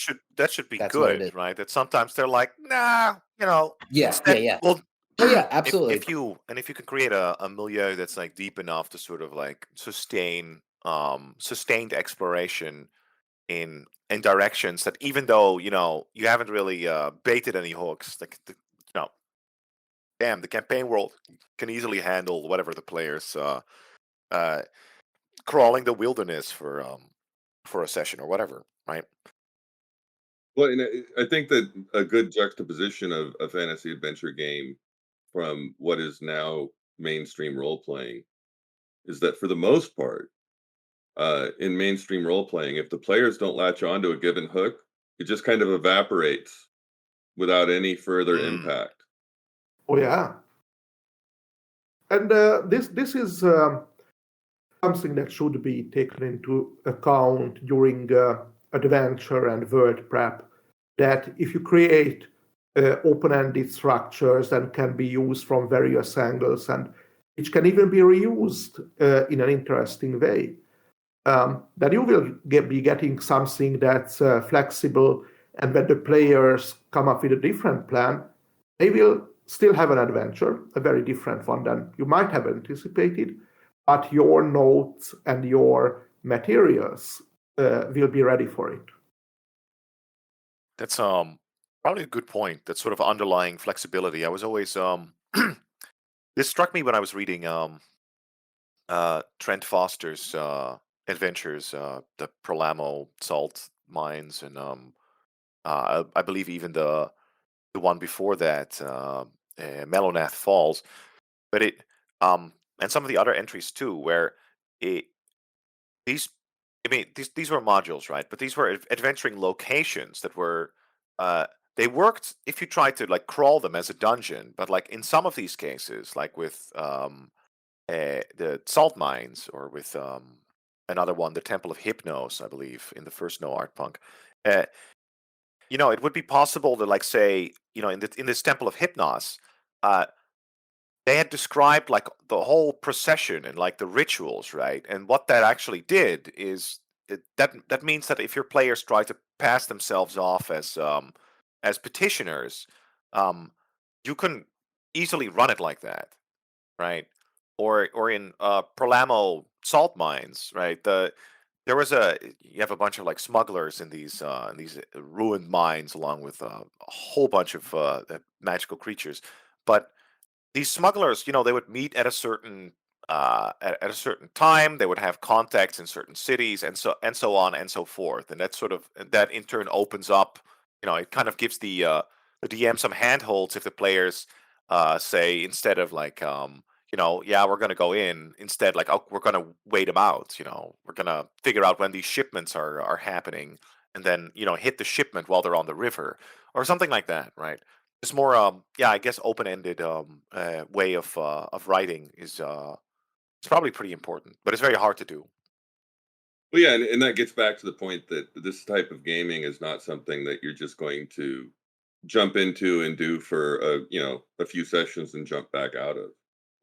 should be good, right? That sometimes they're like, nah, Yeah, instead, yeah. Well, oh yeah, absolutely. If you can create a milieu that's like deep enough to sort of like sustain sustained exploration in directions that, even though you haven't really baited any hooks, like damn, the campaign world can easily handle whatever the players crawling the wilderness for a session or whatever, right? Well, and I think that a good juxtaposition of a fantasy adventure game from what is now mainstream role playing is that, for the most part, in mainstream role playing, if the players don't latch onto a given hook, it just kind of evaporates without any further impact. Oh yeah, and this is something that should be taken into account during adventure and world prep. That if you create open-ended structures and can be used from various angles, and which can even be reused in an interesting way, then you will be getting something that's flexible. And when the players come up with a different plan, they will still have an adventure, a very different one than you might have anticipated, but your notes and your materials will be ready for it. That's probably a good point. That sort of underlying flexibility. I was always this struck me when I was reading Trent Foster's adventures, the Prolamo salt mines, and I believe even the one before that, Melonath Falls. But it and some of the other entries too, where it these I mean these were modules, right? But these were adventuring locations that were they worked if you tried to like crawl them as a dungeon, but like in some of these cases, like with the salt mines, or with another one, the Temple of Hypnos, I believe, in the first No Art Punk. Uh, it would be possible to, like, say, in this Temple of Hypnos, uh, they had described like the whole procession and like the rituals, right? And what that actually did is that means that if your players try to pass themselves off as petitioners, you can easily run it like that, right? Or in Prolamo salt mines, right? You have a bunch of like smugglers in these ruined mines, along with a whole bunch of magical creatures. But these smugglers, they would meet at a certain at a certain time. They would have contacts in certain cities, and so on and so forth. And that in turn opens up. It kind of gives the DM some handholds if the players say, instead of like yeah, we're gonna go in, instead, like, oh, we're gonna wait them out. We're gonna figure out when these shipments are happening, and then hit the shipment while they're on the river, or something like that, right? It's more, yeah, I guess open-ended way of writing is it's probably pretty important, but it's very hard to do. Well, yeah, and that gets back to the point that this type of gaming is not something that you're just going to jump into and do for a few sessions and jump back out of.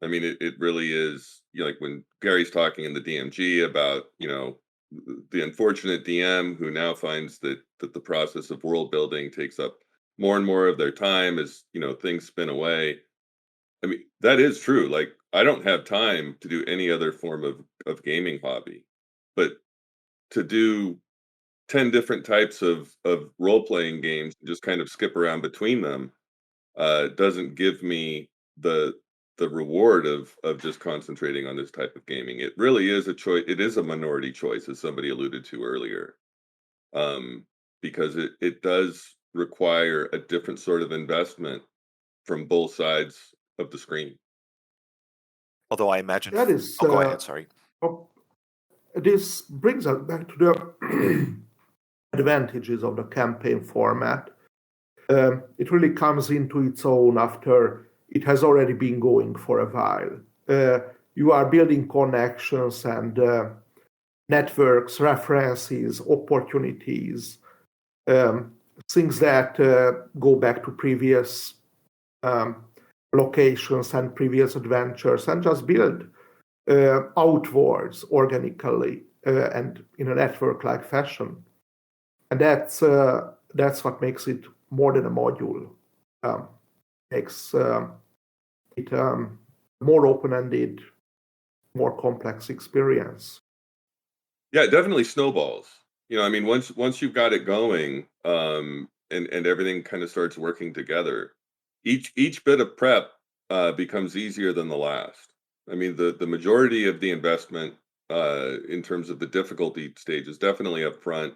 I mean, it really is, like when Gary's talking in the DMG about the unfortunate DM who now finds that the process of world building takes up more and more of their time as things spin away. I mean, that is true. Like, I don't have time to do any other form of gaming hobby, but to do 10 different types of role-playing games and just kind of skip around between them doesn't give me the reward of just concentrating on this type of gaming. It really is a choice. It is a minority choice, as somebody alluded to earlier. because it does require a different sort of investment from both sides of the screen. Although I imagine. That is. Go ahead. Sorry. This brings us back to the advantages of the campaign format. It really comes into its own after it has already been going for a while. You are building connections and networks, references, opportunities, things that go back to previous locations and previous adventures, and just build outwards organically and in a network-like fashion. And that's what makes it more than a module. Makes it more open-ended, more complex experience. Yeah, it definitely snowballs. I mean, once you've got it going, and everything kind of starts working together, each bit of prep becomes easier than the last. I mean, the majority of the investment in terms of the difficulty stage is definitely up front,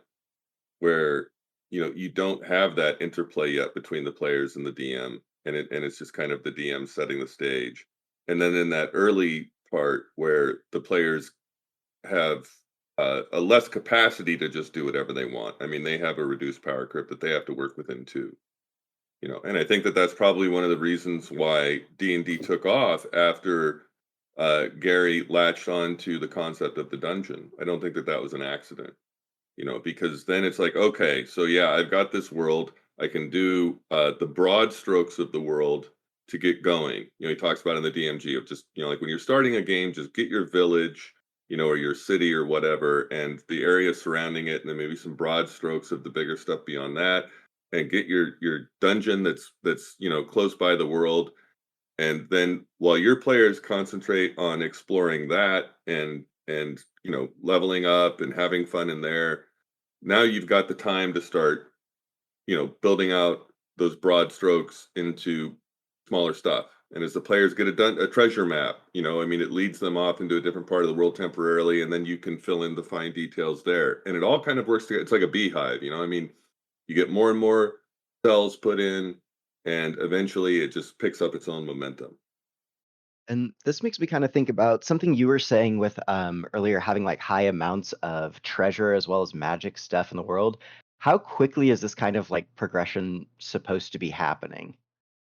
where you don't have that interplay yet between the players and the DM, and it's just kind of the DM setting the stage. And then in that early part where the players have a less capacity to just do whatever they want. I mean, they have a reduced power creep that they have to work within too. And I think that's probably one of the reasons why D&D took off after Gary latched on to the concept of the dungeon. I don't think that was an accident. Because then it's like, okay, so yeah, I've got this world. I can do the broad strokes of the world to get going. He talks about in the DMG of just, like when you're starting a game, just get your village, or your city or whatever, and the area surrounding it, and then maybe some broad strokes of the bigger stuff beyond that, and get your dungeon that's close by the world. And then while your players concentrate on exploring that and leveling up and having fun in there, now you've got the time to start building out those broad strokes into smaller stuff. And as the players get a treasure map, I mean, it leads them off into a different part of the world temporarily, and then you can fill in the fine details there. And it all kind of works together. It's like a beehive, I mean, you get more and more cells put in, and eventually it just picks up its own momentum. And this makes me kind of think about something you were saying with earlier, having like high amounts of treasure as well as magic stuff in the world. How quickly is this kind of like progression supposed to be happening,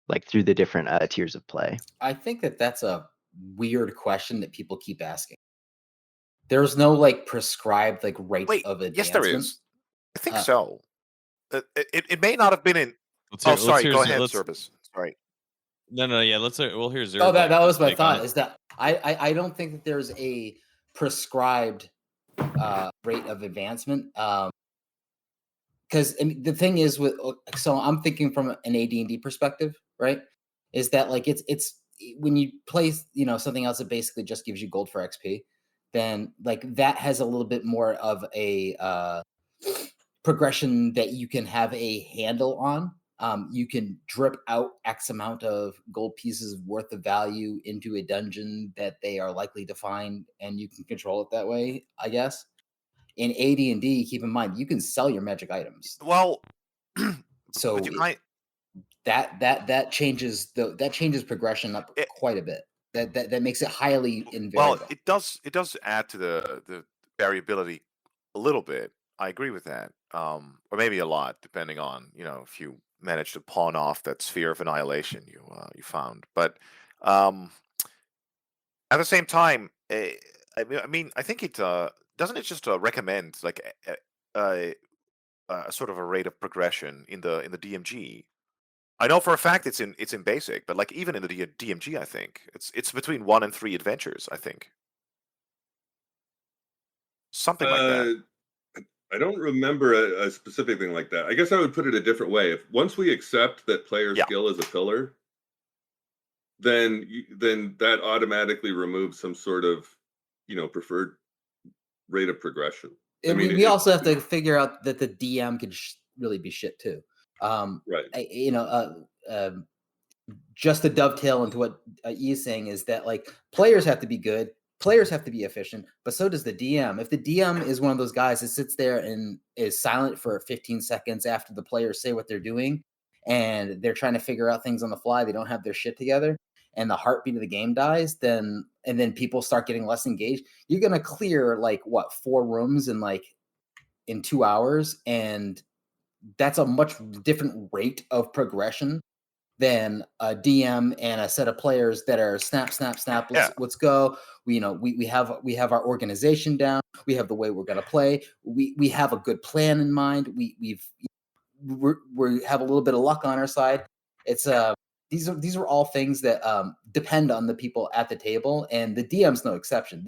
like through the different tiers of play? I think that's a weird question that people keep asking. There's no like prescribed like rate of advancement. Yes, there is. I think so. It may not have been in. Sorry. Go ahead, Zherbus. Sorry. No. Yeah, we'll hear Zherbus. Oh, that was my thought. Is that I don't think that there's a prescribed rate of advancement. Because the thing is so I'm thinking from an AD&D perspective, right? Is that like it's when you play something else that basically just gives you gold for XP, then like that has a little bit more of a progression that you can have a handle on. You can drip out X amount of gold pieces worth of value into a dungeon that they are likely to find, and you can control it that way, I guess. In AD&D, keep in mind you can sell your magic items. Well, so that changes progression up quite a bit. That makes it highly invariable. Well, it does add to the variability a little bit. I agree with that, or maybe a lot, depending on if you manage to pawn off that sphere of annihilation you found. But at the same time, I mean, I think it doesn't it just recommend like a sort of a rate of progression in the DMG. I know for a fact it's in basic, but like even in the DMG, I think it's between 1 and 3 adventures. I think something like that. I don't remember a specific thing like that. I guess I would put it a different way. Once we accept that player skill is a pillar, then that automatically removes some sort of preferred rate of progression. We also have to figure out that the DM can really be shit too. Right. Just to dovetail into what I's saying is that like players have to be good, players have to be efficient, but so does the DM. If the DM is one of those guys that sits there and is silent for 15 seconds after the players say what they're doing, and they're trying to figure out things on the fly, they don't have their shit together, and the heartbeat of the game dies, and then people start getting less engaged, you're going to clear 4 rooms in 2 hours, and that's a much different rate of progression than a DM and a set of players that are snap. Let's go. We have our organization down. We have the way we're going to play. We have a good plan in mind. We have a little bit of luck on our side. It's these are all things that depend on the people at the table, and the DM's no exception.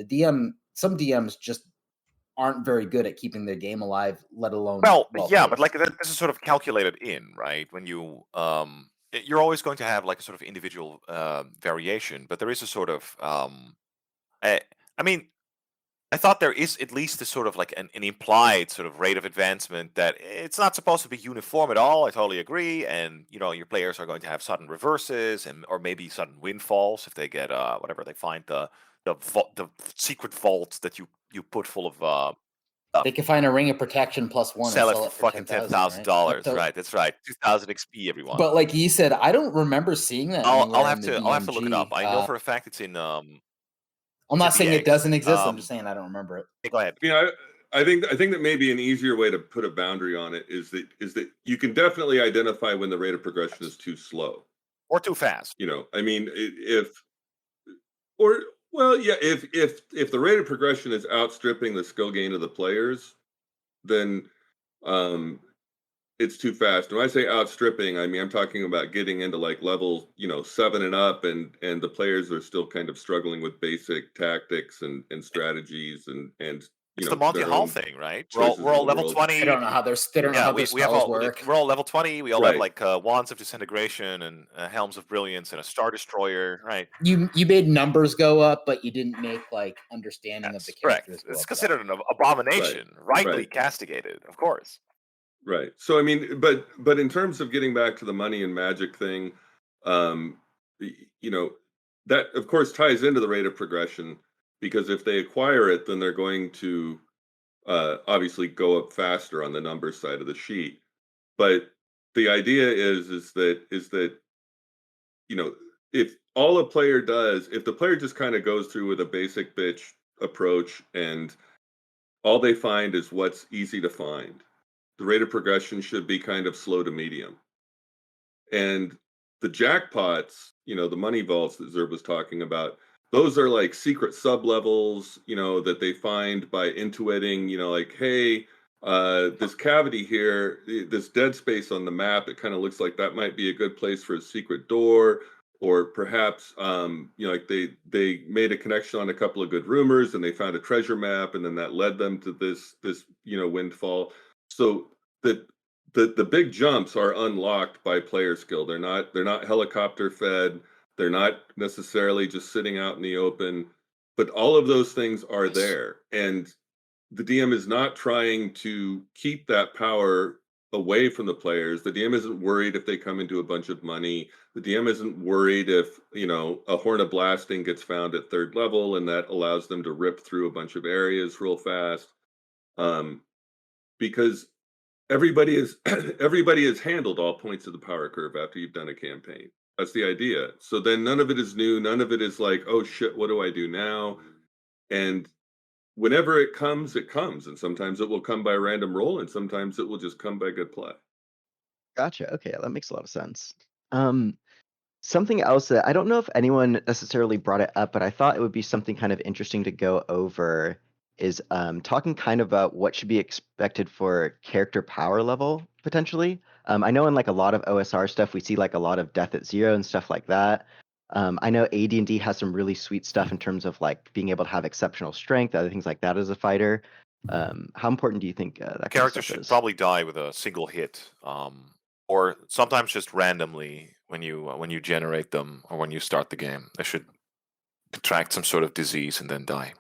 Some DMs just aren't very good at keeping their game alive, let alone but played. this is sort of calculated in, right? When you you're always going to have a sort of individual variation, but there is a sort of I mean, I thought there is at least a sort of an implied sort of rate of advancement that it's not supposed to be uniform at all. I totally agree, and your players are going to have sudden reverses or maybe sudden windfalls if they get whatever they find the secret vault that you put full of. They can find a ring of protection +1 sell and it for fucking $10,000, right? That's right, 2,000 XP, everyone. But like you said, I don't remember seeing that. I'll have to look it up. I know for a fact it's in. I'm not saying it doesn't exist. I'm just saying I don't remember it. Go ahead. I think that maybe an easier way to put a boundary on it is that you can definitely identify when the rate of progression is too slow or too fast. I mean, if the rate of progression is outstripping the skill gain of the players, then it's too fast. And when I say outstripping, I mean I'm talking about getting into level 7 and up, and the players are still kind of struggling with basic tactics and strategies and it's the Monty Hall thing, right? We're all level 20. I don't know how their spells work. We're all level 20. We all have wands of disintegration and helms of brilliance and a star destroyer, right? You made numbers go up, but you didn't make understanding of the characters. Correct. It's considered an abomination, rightly castigated, of course. Right. So I mean, but in terms of getting back to the money and magic thing, that of course ties into the rate of progression. Because if they acquire it, then they're going to obviously go up faster on the numbers side of the sheet. But the idea is that if all a player does, if the player just kind of goes through with a basic bitch approach and all they find is what's easy to find, the rate of progression should be kind of slow to medium. And the jackpots, the money vaults that Zerb was talking about, those are secret sub-levels, that they find by intuiting, hey, this cavity here, this dead space on the map, it kind of looks like that might be a good place for a secret door. Or perhaps, they made a connection on a couple of good rumors and they found a treasure map, and then that led them to this windfall. So the big jumps are unlocked by player skill. They're not helicopter fed. They're not necessarily just sitting out in the open, but all of those things are there. And the DM is not trying to keep that power away from the players. The DM isn't worried if they come into a bunch of money. The DM isn't worried if, a Horn of Blasting gets found at 3rd level and that allows them to rip through a bunch of areas real fast. Because everybody has handled all points of the power curve after you've done a campaign. That's the idea. So then none of it is new. None of it is oh shit, what do I do now? And whenever it comes, it comes. And sometimes it will come by random roll, and sometimes it will just come by good play. Gotcha. Okay, that makes a lot of sense. Something else that I don't know if anyone necessarily brought it up, but I thought it would be something kind of interesting to go over is talking kind of about what should be expected for character power level, potentially. I know in a lot of OSR stuff, we see a lot of death at 0 and stuff like that. I know AD&D has some really sweet stuff in terms of being able to have exceptional strength, other things like that as a fighter. How important do you think that character should probably die with a single hit, or sometimes just randomly when you generate them or when you start the game? They should contract some sort of disease and then die.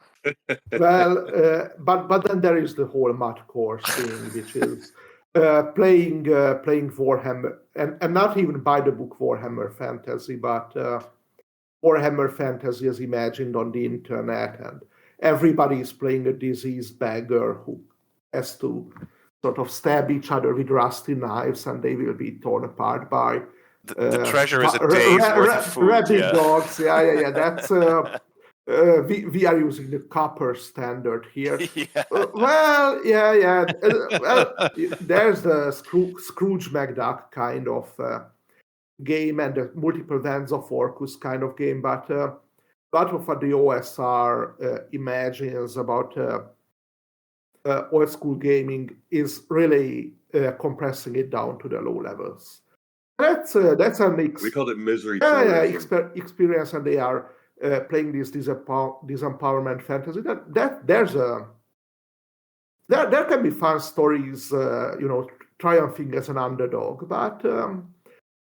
Well, but then there is the whole Mud Course thing, which is playing Warhammer, and not even by the book Warhammer Fantasy, but Warhammer Fantasy as imagined on the internet, and everybody is playing a diseased beggar who has to sort of stab each other with rusty knives, and they will be torn apart by The treasure is a day's worth of food. rabid dogs. Yeah. That's we are using the copper standard here. Yeah. There's the Scrooge McDuck kind of game and the multiple Vans of Orcus kind of game, but a lot of what the OSR imagines about old school gaming is really compressing it down to the low levels. That's we called it misery. Experience, and they are playing this disempowerment fantasy. There can be fun stories, triumphing as an underdog, but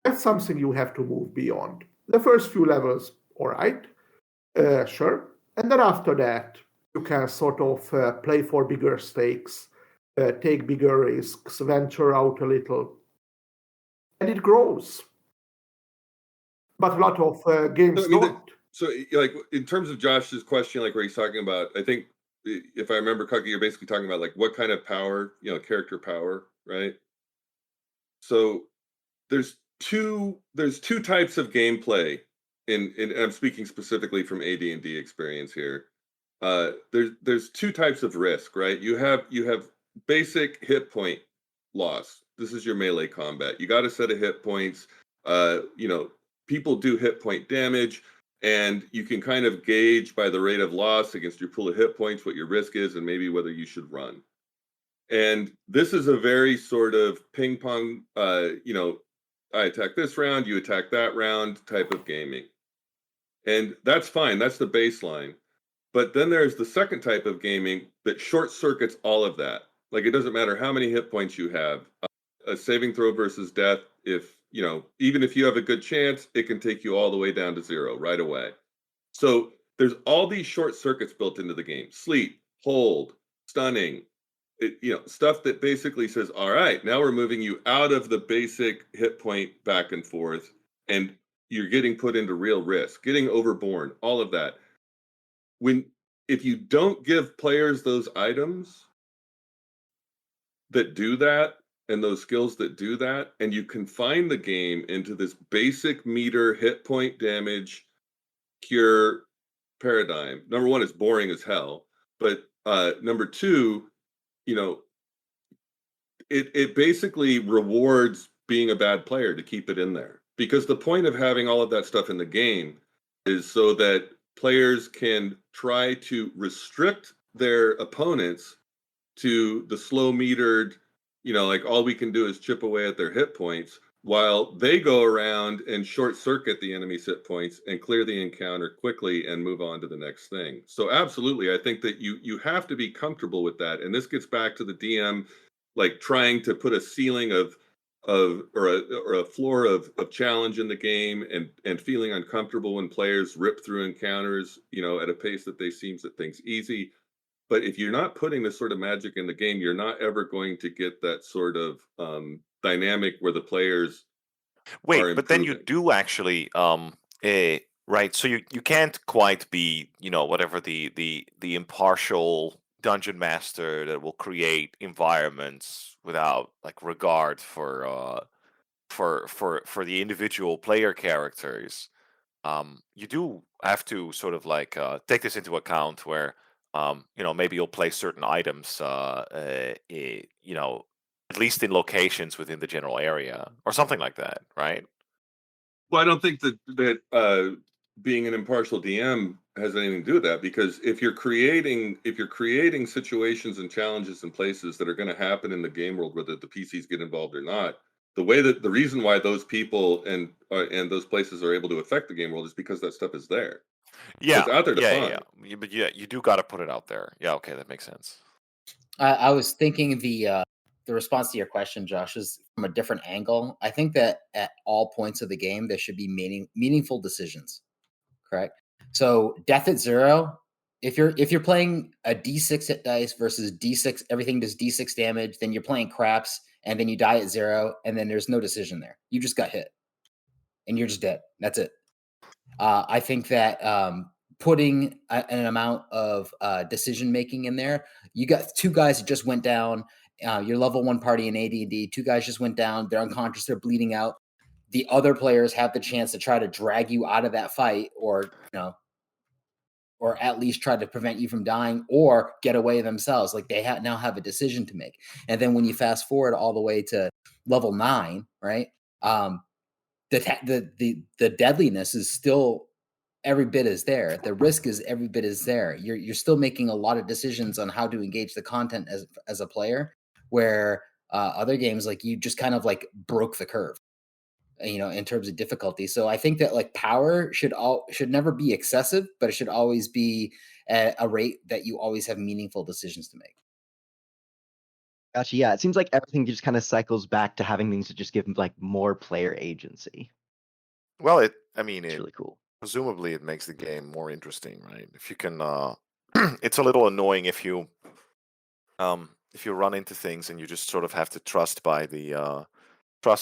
that's something you have to move beyond. The first few levels, all right, sure, and then after that, you can sort of play for bigger stakes, take bigger risks, venture out a little, and it grows. But a lot of games don't. So, like, in terms of Josh's question, like where he's talking about, I think, if I remember correctly, you're basically talking about like what kind of power, character power, right? So there's two types of gameplay in I'm speaking specifically from AD&D experience here. There's two types of risk, right? You have basic hit point loss. This is your melee combat. You got a set of hit points. People do hit point damage, and you can kind of gauge by the rate of loss against your pool of hit points what your risk is and maybe whether you should run. And this is a very sort of ping pong, I attack this round, you attack that round type of gaming. And that's fine. That's the baseline. But then there's the second type of gaming that short circuits all of that. Like, it doesn't matter how many hit points you have. A saving throw versus death, even if you have a good chance, it can take you all the way down to 0 right away. So there's all these short circuits built into the game. Sleep, hold, stunning, stuff that basically says, all right, now we're moving you out of the basic hit point back and forth, and you're getting put into real risk, getting overborne, all of that. If you don't give players those items that do that, and those skills that do that, and you confine the game into this basic meter hit point damage cure paradigm, number one, it's boring as hell. But number two, it basically rewards being a bad player to keep it in there. Because the point of having all of that stuff in the game is so that players can try to restrict their opponents to the slow metered, like all we can do is chip away at their hit points while they go around and short circuit the enemy's hit points and clear the encounter quickly and move on to the next thing. So absolutely, I think that you have to be comfortable with that. And this gets back to the DM, like trying to put a ceiling or a floor of challenge in the game and feeling uncomfortable when players rip through encounters, at a pace that they seems that things easy. But if you're not putting this sort of magic in the game, you're not ever going to get that sort of dynamic where the players wait, but then you do actually right. So you can't quite be, whatever the impartial dungeon master that will create environments without like regard for the individual player characters. You do have to sort of like take this into account where maybe you'll place certain items at least in locations within the general area or something like that, right? Well, I don't think that being an impartial DM has anything to do with that, because if you're creating situations and challenges and places that are going to happen in the game world, whether the PCs get involved or not, the reason why those people and those places are able to affect the game world is because that stuff is there. Yeah, it's out there to find. Yeah. But you do got to put it out there. Yeah, okay, that makes sense. I was thinking the response to your question, Josh, is from a different angle. I think that at all points of the game, there should be meaningful decisions. Correct. So death at 0. If you're playing a D6 hit dice versus D6, everything does D6 damage. Then you're playing craps, and then you die at 0, and then there's no decision there. You just got hit, and you're just dead. That's it. I think that putting an amount of decision making in there, you got two guys that just went down. Your level 1 party in AD&D, two guys just went down. They're unconscious. They're bleeding out. The other players have the chance to try to drag you out of that fight, or or at least try to prevent you from dying or get away themselves. Like they now have a decision to make. And then when you fast forward all the way to level 9, right? The deadliness is still every bit is there. The risk is every bit is there. You're still making a lot of decisions on how to engage the content as a player, where other games, like, you just kind of like broke the curve, in terms of difficulty. So I think that like power should never be excessive, but it should always be at a rate that you always have meaningful decisions to make. Gotcha. Yeah, it seems like everything just kind of cycles back to having things to just give like more player agency. Well, it's really cool. Presumably it makes the game more interesting, right? If you can, it's a little annoying if you run into things and you just sort of have to trust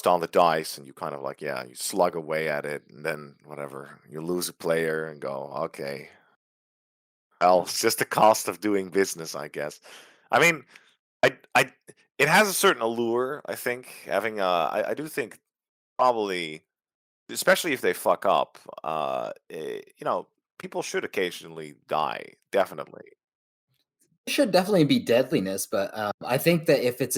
on the dice, and you kind of like, you slug away at it, and then whatever, you lose a player and go, okay, well, it's just the cost of doing business, I guess. I mean, it has a certain allure, I think, having I do think probably, especially if they fuck up, people should occasionally die, definitely. It should definitely be deadliness, but I think that if it's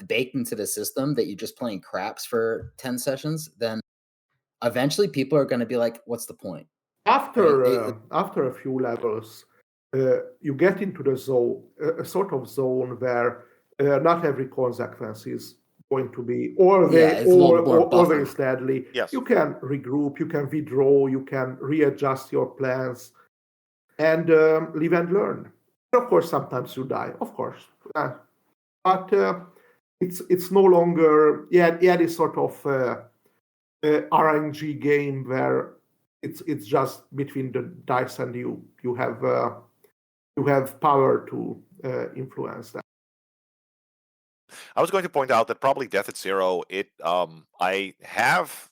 baked into the system that you're just playing craps for 10 sessions, then eventually people are going to be like, what's the point? After a few levels, you get into the zone, a sort of zone where not every consequence is going to be always deadly. Yes. You can regroup, you can withdraw, you can readjust your plans, and live and learn. Of course, sometimes you die, of course, but it's no longer this sort of RNG game where it's just between the dice and you have power to influence that. I was going to point out that probably Death at Zero, I have,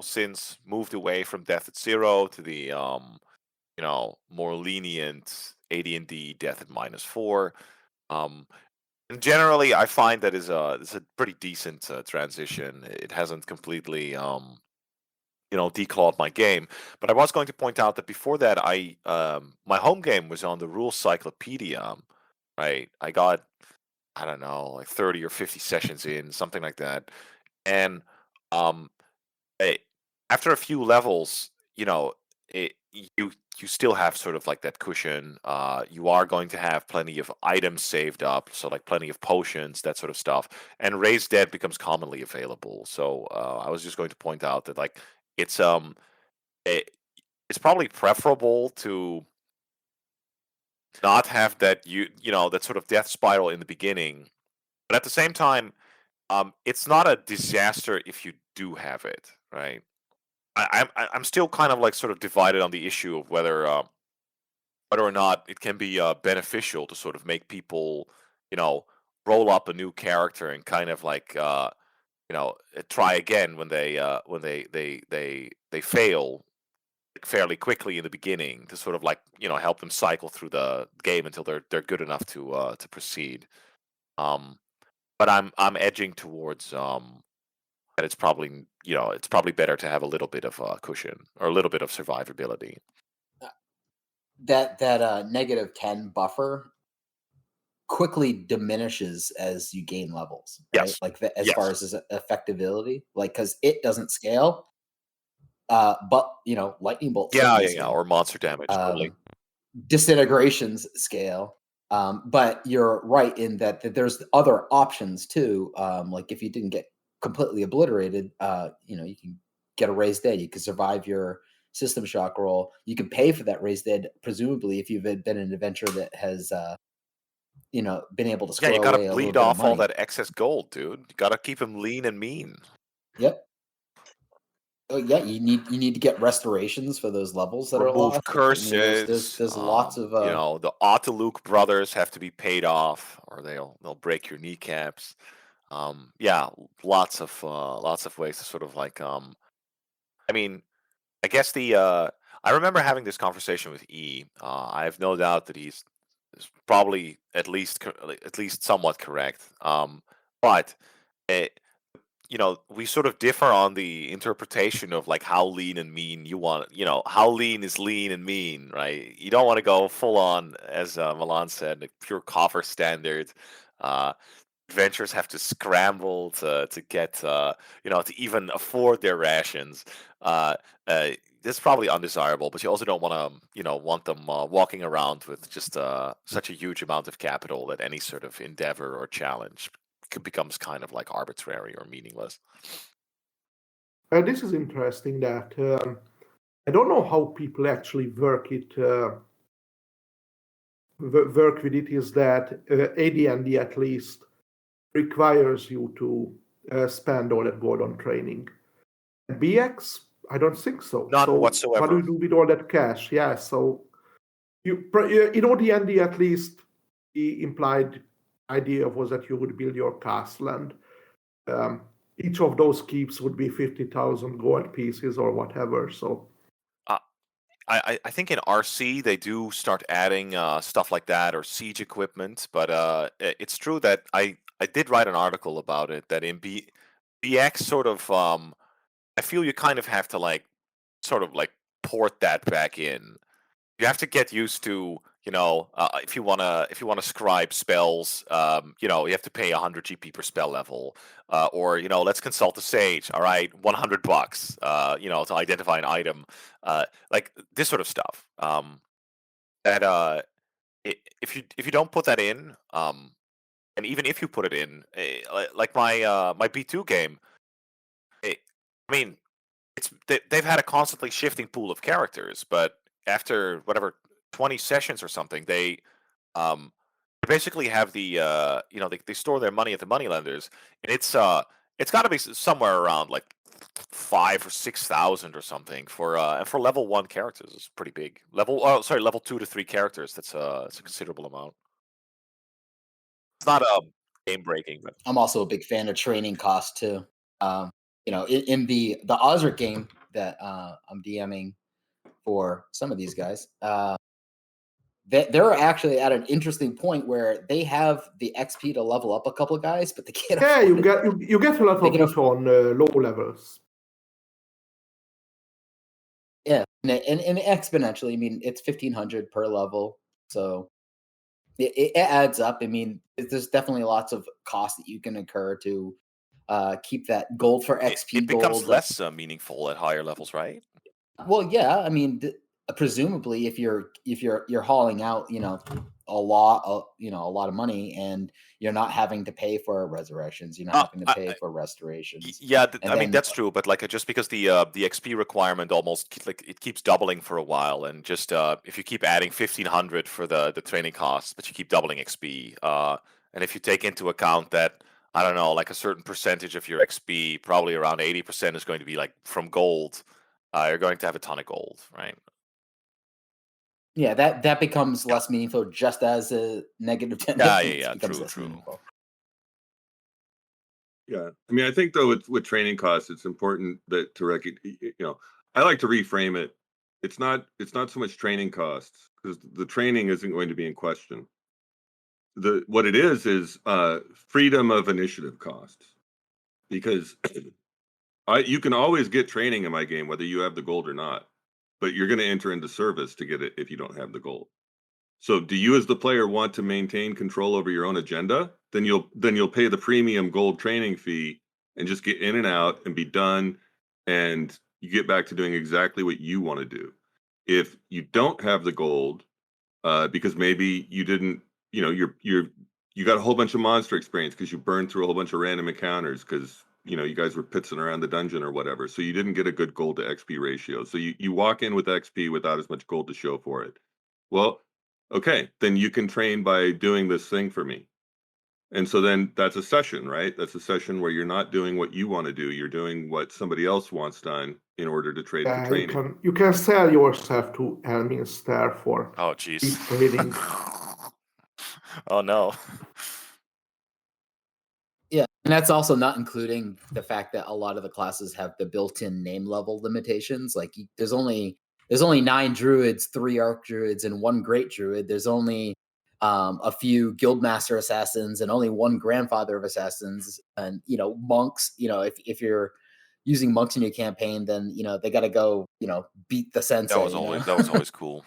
since moved away from Death at Zero to the more lenient AD&D Death at -4. And generally, I find that is a pretty decent transition. It hasn't completely declawed my game. But I was going to point out that before that, my home game was on the Rules Cyclopedia, right? I got, I don't know, like 30 or 50 sessions in, something like that. And after a few levels, you still have sort of like that cushion. You are going to have plenty of items saved up, so like plenty of potions, that sort of stuff. And Raise Dead becomes commonly available. So I was just going to point out that like it's probably preferable to not have that that sort of death spiral in the beginning, but at the same time, it's not a disaster if you do have it, right? I'm still kind of like sort of divided on the issue of whether or not it can be beneficial to sort of make people, roll up a new character and kind of like try again when they fail fairly quickly in the beginning, to sort of like help them cycle through the game until they're good enough to proceed. But I'm edging towards that it's probably better to have a little bit of cushion or a little bit of survivability. That -10 buffer quickly diminishes as you gain levels, right? Yes. Like as far as its effectability, like, because it doesn't scale. But lightning bolts. Or monster damage. Totally. Disintegrations scale. But you're right in that there's other options too. Like if you didn't get completely obliterated, you can get a Raise Dead. You can survive your system shock roll. You can pay for that Raise Dead, presumably, if you've been an adventurer that has been able to squirrel you gotta away bleed off all that excess gold, dude. You gotta keep him lean and mean. Yep. Oh yeah, you need to get restorations for those levels that remove are lost. curses. There's lots of the Autoluke brothers have to be paid off, or they'll break your kneecaps. Lots of ways to sort of like I guess I remember having this conversation with E. I have no doubt that he's probably at least somewhat correct. But we sort of differ on the interpretation of like how lean and mean you want. How lean is lean and mean, right? You don't want to go full on, as Melan said, like pure copper standard. Adventurers have to scramble to get to even afford their rations. That's probably undesirable, but you also don't want to want them walking around with just such a huge amount of capital that any sort of endeavor or challenge becomes kind of like arbitrary or meaningless. This is interesting that I don't know how people actually work with it. Is that AD&D at least requires you to spend all that gold on training. BX, I don't think so. Not so whatsoever. What do you do with all that cash? Yeah, so in OD&D at least, the implied idea was that you would build your castle, and each of those keeps would be 50,000 gold pieces or whatever. So I think in RC they do start adding stuff like that or siege equipment, but it's true that I did write an article about it that in BX sort of I feel you kind of have to like sort of like port that back in. You have to get used to if you wanna scribe spells, you have to pay 100 GP per spell level, or let's consult the sage. All right, $100, to identify an item, like this sort of stuff. That if you don't put that in, and even if you put it in, like my B2 game, I mean, they've had a constantly shifting pool of characters, but after whatever 20 sessions or something, they basically have the they store their money at the moneylenders, and it's got to be somewhere around like 5,000 or 6,000 or something and for level 1 characters. It's pretty big. Level 2 to 3 characters. It's a considerable amount. It's not game breaking, but I'm also a big fan of training costs too. In the Osric game that I'm DMing for some of these guys, they're actually at an interesting point where they have the XP to level up a couple of guys, but they can't. Yeah, you get a lot of it on low levels. Yeah, and exponentially. I mean, it's 1,500 per level, so it adds up. I mean, there's definitely lots of costs that you can incur to keep that gold for XP. It becomes gold less meaningful at higher levels, right? Well, yeah. I mean, presumably, if you're hauling out, a lot of money, and you're not having to pay for resurrections, you're not having to pay for restorations. Yeah, I mean that's true, but like just because the XP requirement almost like it keeps doubling for a while, and just if you keep adding 1,500 for the training costs, but you keep doubling XP, and if you take into account that I don't know, like a certain percentage of your XP, probably around 80% is going to be like from gold, you're going to have a ton of gold, right? Yeah, that becomes less meaningful, just as a negative 10 yeah, becomes true, less meaningful. Yeah, I mean, I think though with training costs, it's important that to recognize. I like to reframe it. It's not so much training costs, because the training isn't going to be in question. What it is freedom of initiative costs, because you can always get training in my game whether you have the gold or not, but you're going to enter into service to get it if you don't have the gold. So do you as the player want to maintain control over your own agenda? Then you'll pay the premium gold training fee and just get in and out and be done, and you get back to doing exactly what you want to do. If you don't have the gold, because maybe you didn't, you got a whole bunch of monster experience because you burned through a whole bunch of random encounters because you guys were pitzing around the dungeon or whatever, so you didn't get a good gold to XP ratio. So you walk in with XP without as much gold to show for it. Well, okay, then you can train by doing this thing for me. And so then that's a session, right? That's a session where you're not doing what you want to do. You're doing what somebody else wants done in order to trade for training. You can sell yourself to Elminster for trading. Oh no. Yeah, And that's also not including the fact that a lot of the classes have the built-in name level limitations. Like there's only 9 druids, 3 arc druids, and 1 great druid. There's only a few guildmaster assassins and only 1 grandfather of assassins. And monks. If you're using monks in your campaign, then they got to go beat the sensei. That was always cool.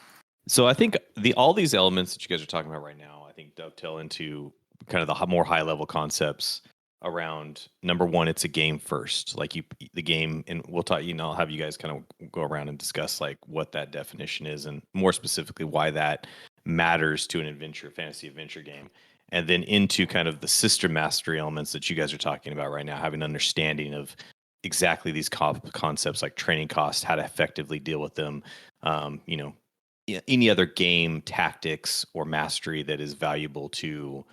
So I think all these elements that you guys are talking about right now, I think dovetail into kind of the more high level concepts around, number one, it's a game first, like the game, and we'll talk, I'll have you guys kind of go around and discuss like what that definition is, and more specifically why that matters to an fantasy adventure game, and then into kind of the system mastery elements that you guys are talking about right now, having an understanding of exactly these concepts like training costs, how to effectively deal with them, any other game tactics or mastery that is valuable to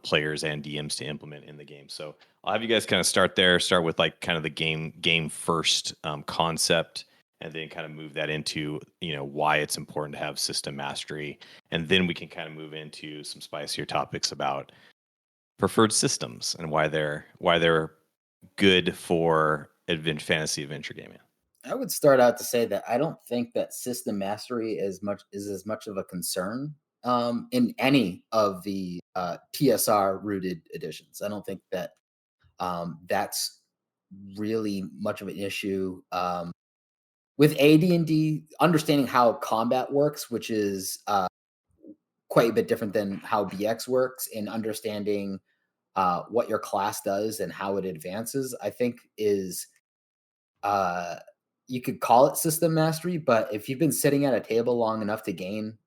players and DMs to implement in the game. So I'll have you guys kind of start with like kind of the game first concept, and then kind of move that into why it's important to have system mastery, and then we can kind of move into some spicier topics about preferred systems and why they're good for fantasy adventure gaming. I would start out to say that I don't think that system mastery is as much of a concern in any of the TSR rooted editions. I don't think that that's really much of an issue. With AD&D, understanding how combat works, which is quite a bit different than how BX works, and understanding what your class does and how it advances, I think is you could call it system mastery, but if you've been sitting at a table long enough to gain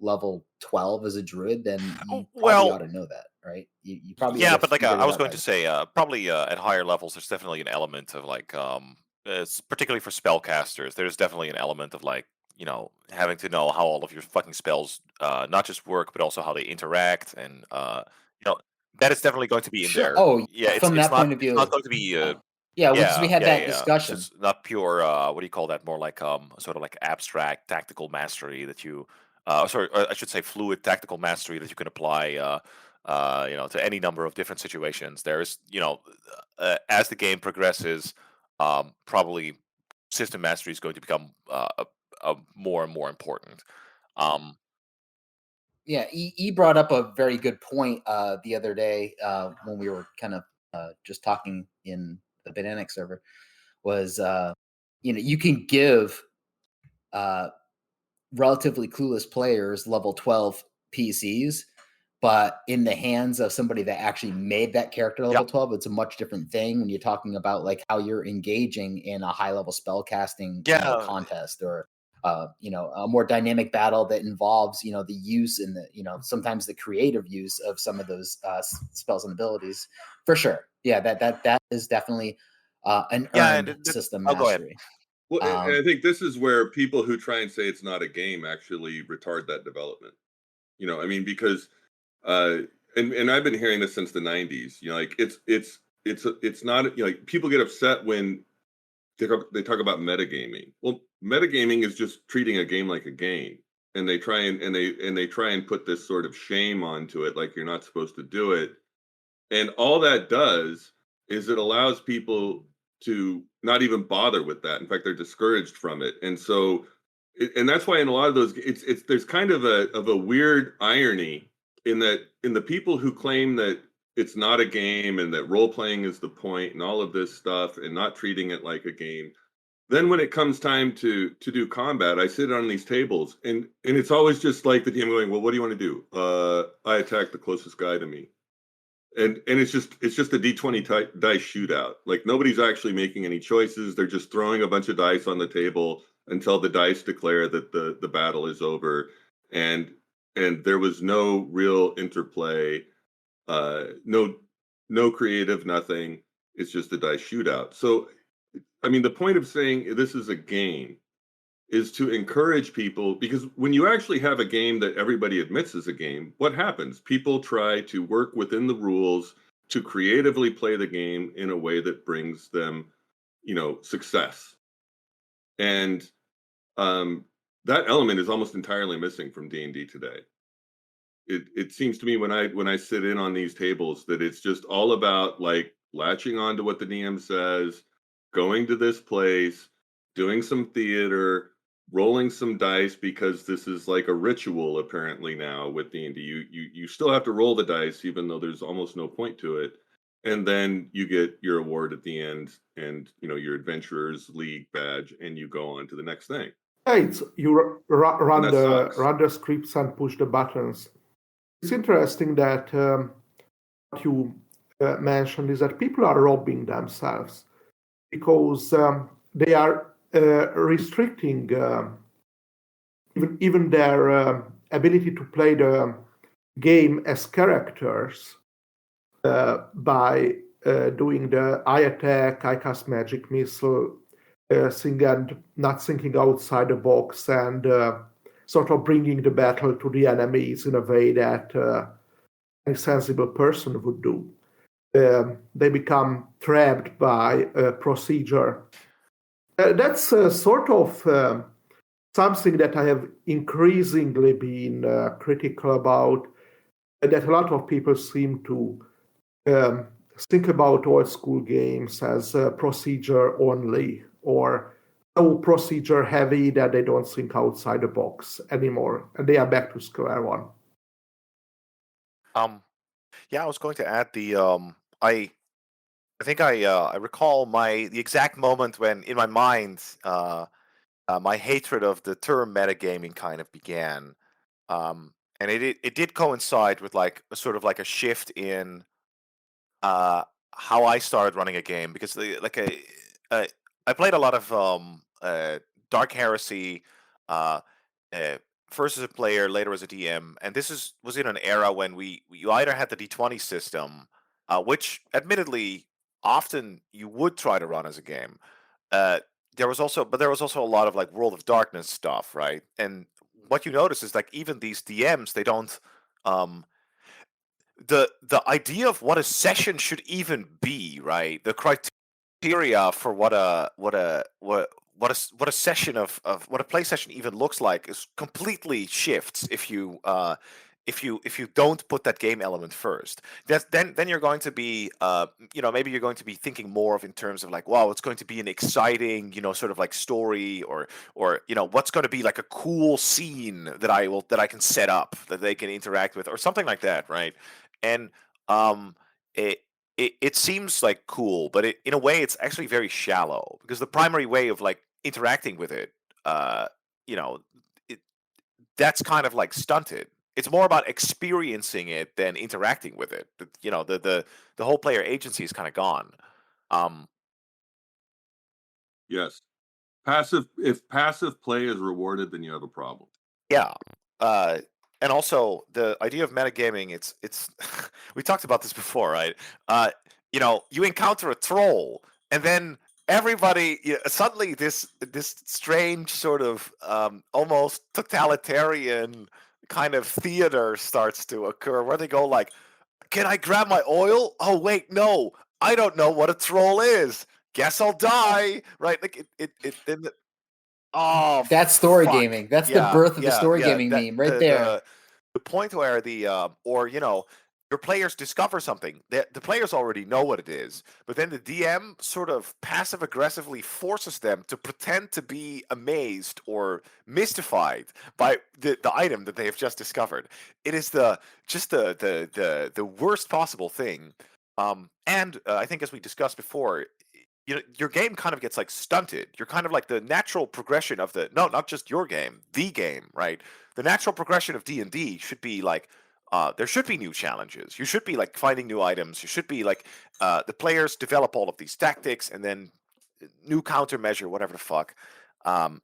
level 12 as a druid, then you probably ought to know that, right? You probably but like I was going to say, probably at higher levels, there's definitely an element of like, particularly for spellcasters, there's definitely an element of like, having to know how all of your fucking spells not just work, but also how they interact, and that is definitely going to be in there. Oh, yeah, from that point of view, it's not going to be. we had that discussion. It's not pure. What do you call that? More like sort of like abstract tactical mastery that you. Sorry, I should say fluid tactical mastery that you can apply. To any number of different situations. There's, as the game progresses, probably system mastery is going to become more and more important. Yeah, he brought up a very good point the other day when we were kind of just talking in the Bananic server, was you can give relatively clueless players level 12 PCs, but in the hands of somebody that actually made that character level 12, it's a much different thing when you're talking about like how you're engaging in a high level spell casting contest, or a more dynamic battle that involves the use and the sometimes the creative use of some of those spells and abilities. For sure, that is definitely an earned system mastery. Well, and I think this is where people who try and say it's not a game actually retard that development. Because and I've been hearing this since the 90s. Like it's not, like people get upset when they talk about metagaming. Well, metagaming is just treating a game like a game, and they try and put this sort of shame onto it, like you're not supposed to do it. And all that does is it allows people to not even bother with that. In fact, they're discouraged from it. And so, and that's why in a lot of those, there's kind of a weird irony in the people who claim that it's not a game and that role playing is the point and all of this stuff and not treating it like a game. Then when it comes time to do combat, I sit on these tables and it's always just like the DM going, well, what do you want to do? I attack the closest guy to me. And it's just a D20 dice shootout. Like nobody's actually making any choices. They're just throwing a bunch of dice on the table until the dice declare that the battle is over. And there was no real interplay, no creative, nothing. It's just a dice shootout. So, the point of saying this is a game is to encourage people, because when you actually have a game that everybody admits is a game, what happens? People try to work within the rules to creatively play the game in a way that brings them, success. And that element is almost entirely missing from D&D today. it seems to me when I sit in on these tables that it's just all about like latching on to what the DM says, going to this place, doing some theater, rolling some dice, because this is like a ritual apparently now with D&D. You still have to roll the dice even though there's almost no point to it. And then you get your award at the end, and your Adventurers League badge, and you go on to the next thing. Yeah, it's you run that the sucks. scripts and push the buttons. It's interesting that what you mentioned is that people are robbing themselves because they are restricting even their ability to play the game as characters by doing the I attack, I cast magic missile thing, and not thinking outside the box, and sort of bringing the battle to the enemies in a way that a sensible person would do. They become trapped by a procedure. That's sort of something that I have increasingly been critical about, that a lot of people seem to think about old school games as procedure only, or so procedure heavy that they don't think outside the box anymore, and they are back to square one. Yeah, I was going to add I think I recall the exact moment when in my mind my hatred of the term metagaming kind of began, and it did coincide with like a sort of like a shift in how I started running a game, because I played a lot of Dark Heresy, uh, uh, first as a player, later as a DM, and was in an era when you either had the D20 system, which admittedly often you would try to run as a game. Uh, there was also a lot of like World of Darkness stuff, right? And what you notice is like even these DMs, they don't um, the idea of what a session should even be, right? The criteria for what a session of what a play session even looks like is completely shifts if you don't put that game element first. Then you're going to be maybe you're going to be thinking more of in terms of like, wow, it's going to be an exciting sort of like story, or what's going to be like a cool scene that I can set up that they can interact with, or something like that, right? And um it it seems like cool, but in a way it's actually very shallow, because the primary way of like interacting with it, uh you know it, that's kind of like stunted. It's more about experiencing it than interacting with it. The whole player agency is kind of gone. um Yes. If passive play is rewarded, then you have a problem. Yeah. Uh, and also the idea of metagaming, it's we talked about this before, right? You encounter a troll, and then everybody suddenly this strange sort of almost totalitarian kind of theater starts to occur, where they go like, "Can I grab my oil? Oh wait, no, I don't know what a troll is. Guess I'll die." Right? Like then oh, That's story fuck. gaming. That's the Yeah, birth of the yeah, story yeah. gaming That meme right there. the point where your players discover something. The players already know what it is, but then the DM sort of passive aggressively forces them to pretend to be amazed or mystified by the item that they have just discovered. It is the worst possible thing. And I think, as we discussed before, your game kind of gets like stunted. You're kind of like the natural progression of not just your game, the game, right? The natural progression of D&D should be like, there should be new challenges. You should be like finding new items. You should be like, the players develop all of these tactics, and then new countermeasure, whatever the fuck. Um,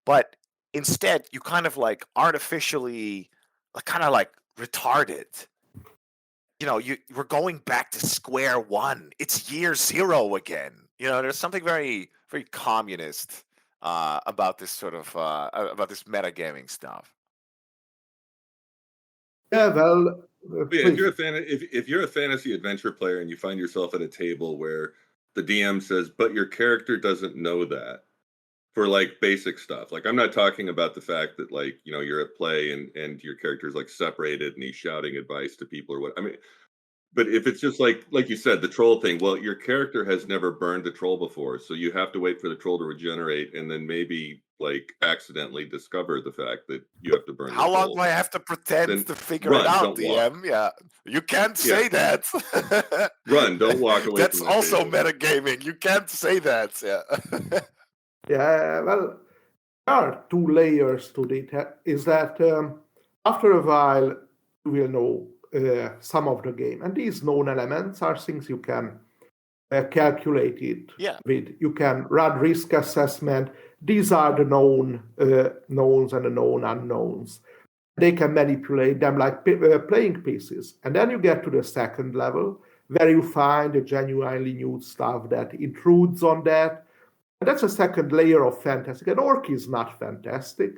but instead, you kind of like artificially, kind of like retarded. We're going back to square one. It's year zero again. There's something very, very communist about this sort of about this metagaming stuff. Yeah, well, Yeah, please. if you're a fantasy adventure player and you find yourself at a table where the DM says, "But your character doesn't know that," for like basic stuff. Like I'm not talking about the fact that like, you know, you're at play and your character is like separated and he's shouting advice to people or what. I mean, but if it's just like you said, the troll thing, well, your character has never burned a troll before, so you have to wait for the troll to regenerate and then maybe like accidentally discover the fact that you have to burn How the long troll. do I have to pretend Then to figure run, it out, don't walk. DM? Yeah, you can't Yeah. say that. Run, don't walk away That's from the also table. metagaming. You can't say that. Yeah. Yeah, well, there are two layers to it. Is that after a while you will know some of the game, and these known elements are things you can calculate it Yeah. with. You can run risk assessment. These are the known knowns and the known unknowns. They can manipulate them like playing pieces, and then you get to the second level where you find the genuinely new stuff that intrudes on that. And that's a second layer of fantastic. An orc is not fantastic.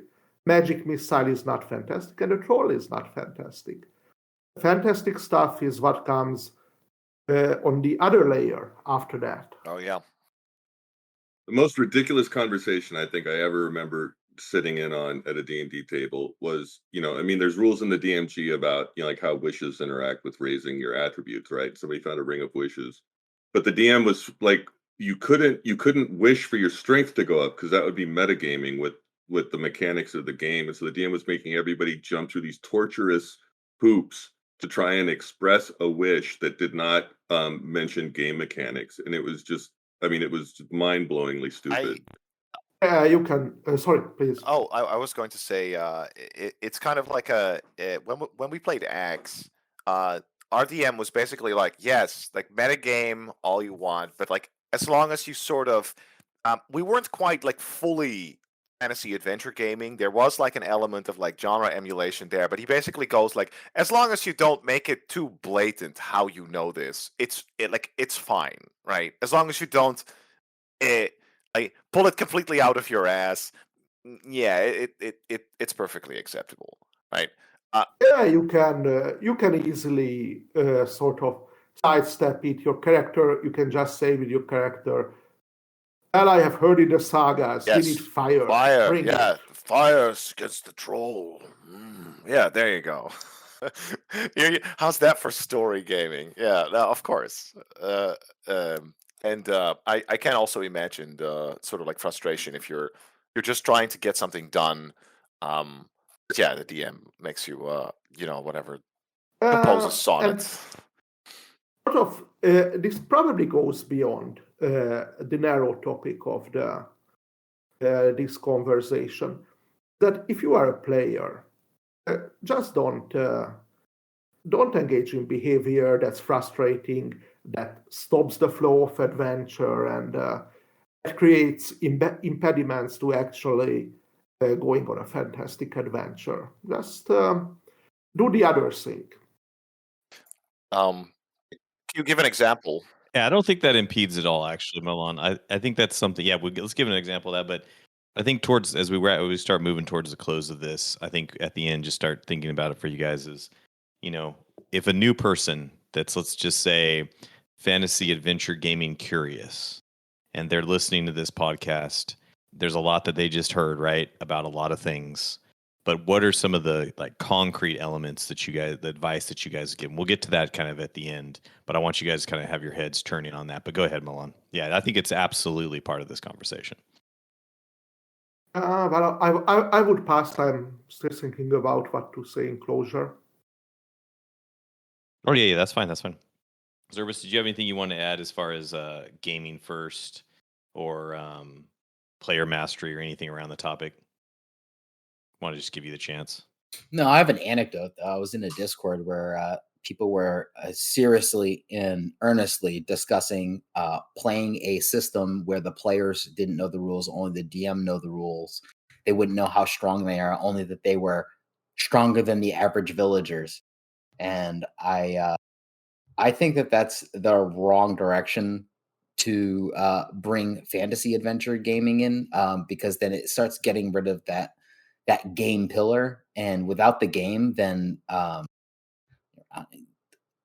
Magic missile is not fantastic. And a troll is not fantastic. Fantastic stuff is what comes on the other layer after that. Oh yeah. The most ridiculous conversation I think I ever remember sitting in on at a D&D table was, you know, I mean, there's rules in the DMG about, you know, like how wishes interact with raising your attributes, right? Somebody found a ring of wishes. But the DM was like, you couldn't wish for your strength to go up because that would be metagaming with the mechanics of the game. And so the DM was making everybody jump through these torturous hoops to try and express a wish that did not mention game mechanics. And it was just, I mean, it was mind-blowingly stupid. You can. Sorry, please. Oh, I was going to say, it's kind of like when we played Axe, RDM was basically like, yes, like metagame all you want, but like as long as you sort of, we weren't quite like fully fantasy adventure gaming. There was like an element of like genre emulation there, but he basically goes like, as long as you don't make it too blatant how you know this, it's fine, right? As long as you don't like pull it completely out of your ass. Yeah, it's perfectly acceptable, right? Yeah, you can easily sort of sidestep it. Your character, you can just say with your character, well, I have heard in the sagas, we need fire. Fire, Bring yeah. it. Fire against the troll. Yeah, there you go. How's that for story gaming? Yeah, no, of course. And I can also imagine the sort of like frustration if you're just trying to get something done. But yeah, the DM makes you you know, whatever, compose a sonnet. And sort of, this probably goes beyond the narrow topic of this conversation. That if you are a player, just don't engage in behavior that's frustrating, that stops the flow of adventure, and that creates impediments to actually going on a fantastic adventure. Just do the other thing. Can you give an example? Yeah, I don't think that impedes at all, actually, Melan. I think that's something. Yeah, let's give an example of that. But I think towards as we start moving towards the close of this, I think at the end, just start thinking about it for you guys is, you know, if a new person that's, let's just say, fantasy adventure gaming curious, and they're listening to this podcast, there's a lot that they just heard, right, about a lot of things. But what are some of the like concrete elements that you guys, the advice that you guys give? And we'll get to that kind of at the end, but I want you guys to kind of have your heads turning on that. But go ahead, Melan. Yeah, I think it's absolutely part of this conversation. Well, I would pass. I'm still thinking about what to say in closure. Oh yeah, that's fine. That's fine. Zherbus, did you have anything you want to add as far as gaming first or player mastery or anything around the topic? Want to just give you the chance? No, I have an anecdote. I was in a Discord where people were seriously and earnestly discussing playing a system where the players didn't know the rules, only the DM know the rules. They wouldn't know how strong they are, only that they were stronger than the average villagers. And I think that that's the wrong direction to bring fantasy adventure gaming in, because then it starts getting rid of that game pillar, and without the game, then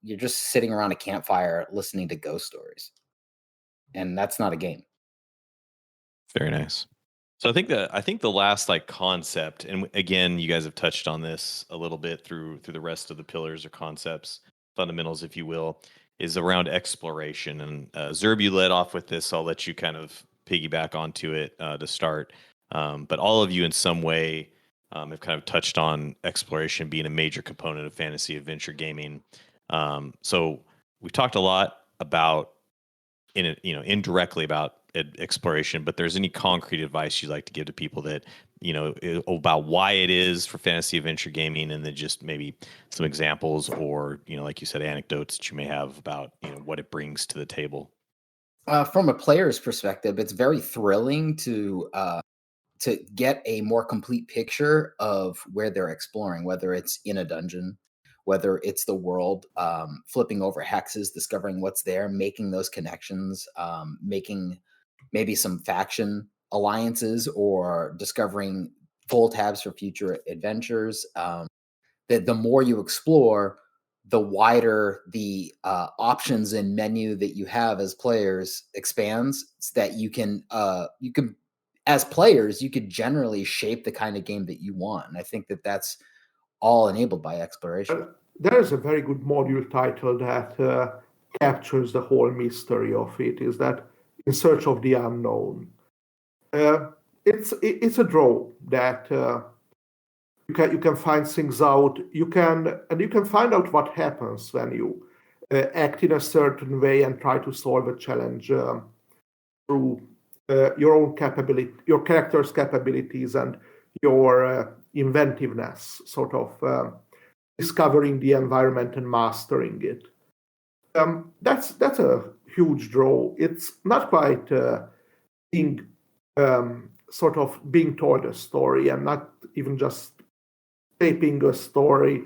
you're just sitting around a campfire listening to ghost stories, and that's not a game. Very nice. So I think the last like concept, and again, you guys have touched on this a little bit through the rest of the pillars or concepts, fundamentals, if you will, is around exploration. And Zerb, you led off with this. I'll let you kind of piggyback onto it to start. But all of you, in some way, have kind of touched on exploration being a major component of fantasy adventure gaming. So we've talked a lot about indirectly about exploration, but there's any concrete advice you'd like to give to people that about why it is for fantasy adventure gaming, and then just maybe some examples or like you said, anecdotes that you may have about what it brings to the table. From a player's perspective, it's very thrilling to get a more complete picture of where they're exploring, whether it's in a dungeon, whether it's the world, flipping over hexes, discovering what's there, making those connections, making maybe some faction alliances, or discovering full tabs for future adventures. The more you explore, the wider the options and menu that you have as players expands, so that you can as players, you could generally shape the kind of game that you want. And I think that that's all enabled by exploration. There is a very good module title that captures the whole mystery of it, is that In Search of the Unknown. It's a draw that you can find things out. You can find out what happens when you act in a certain way and try to solve a challenge through your own capability, your character's capabilities, and your inventiveness, sort of discovering the environment and mastering it. That's a huge draw. It's not quite being sort of being told a story, and not even just shaping a story.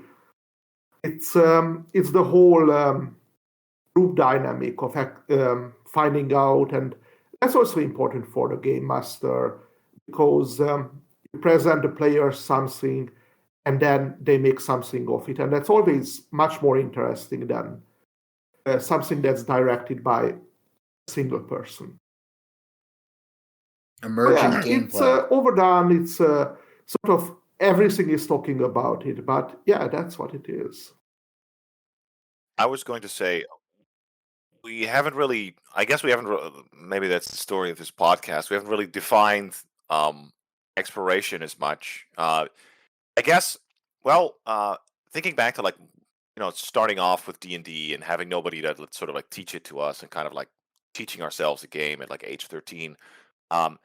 It's the whole group dynamic of finding out, and that's also important for the game master, because you present the player something and then they make something of it, and that's always much more interesting than something that's directed by a single person. Emergent gameplay. It's overdone. It's sort of everything is talking about it, but yeah, that's what it is. I was going to say, we haven't really, maybe that's the story of this podcast. We haven't really defined exploration as much. I guess, thinking back to starting off with D&D and having nobody that would sort of like teach it to us, and kind of like teaching ourselves a game at like age 13. I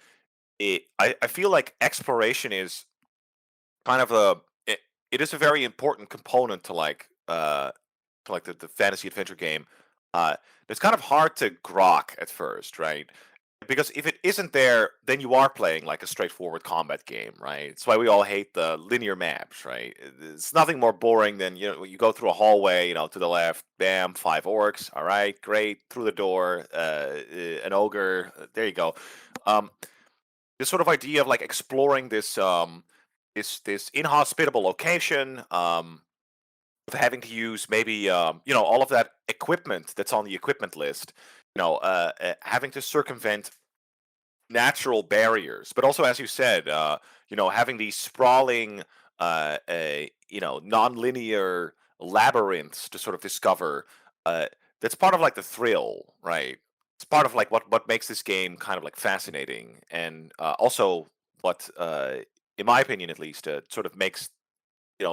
feel like exploration is kind of it is a very important component to the fantasy adventure game. It's kind of hard to grok at first, right? Because if it isn't there, then you are playing like a straightforward combat game, right? It's why we all hate the linear maps, right? It's nothing more boring than you go through a hallway, to the left, bam, 5 orcs, all right, great, through the door, an ogre, there you go. This sort of idea of like exploring this this inhospitable location, of having to use maybe all of that equipment that's on the equipment list, having to circumvent natural barriers, but also, as you said, having these sprawling non-linear labyrinths to sort of discover. That's part of like the thrill, right? It's part of like what makes this game kind of like fascinating, and also what in my opinion at least sort of makes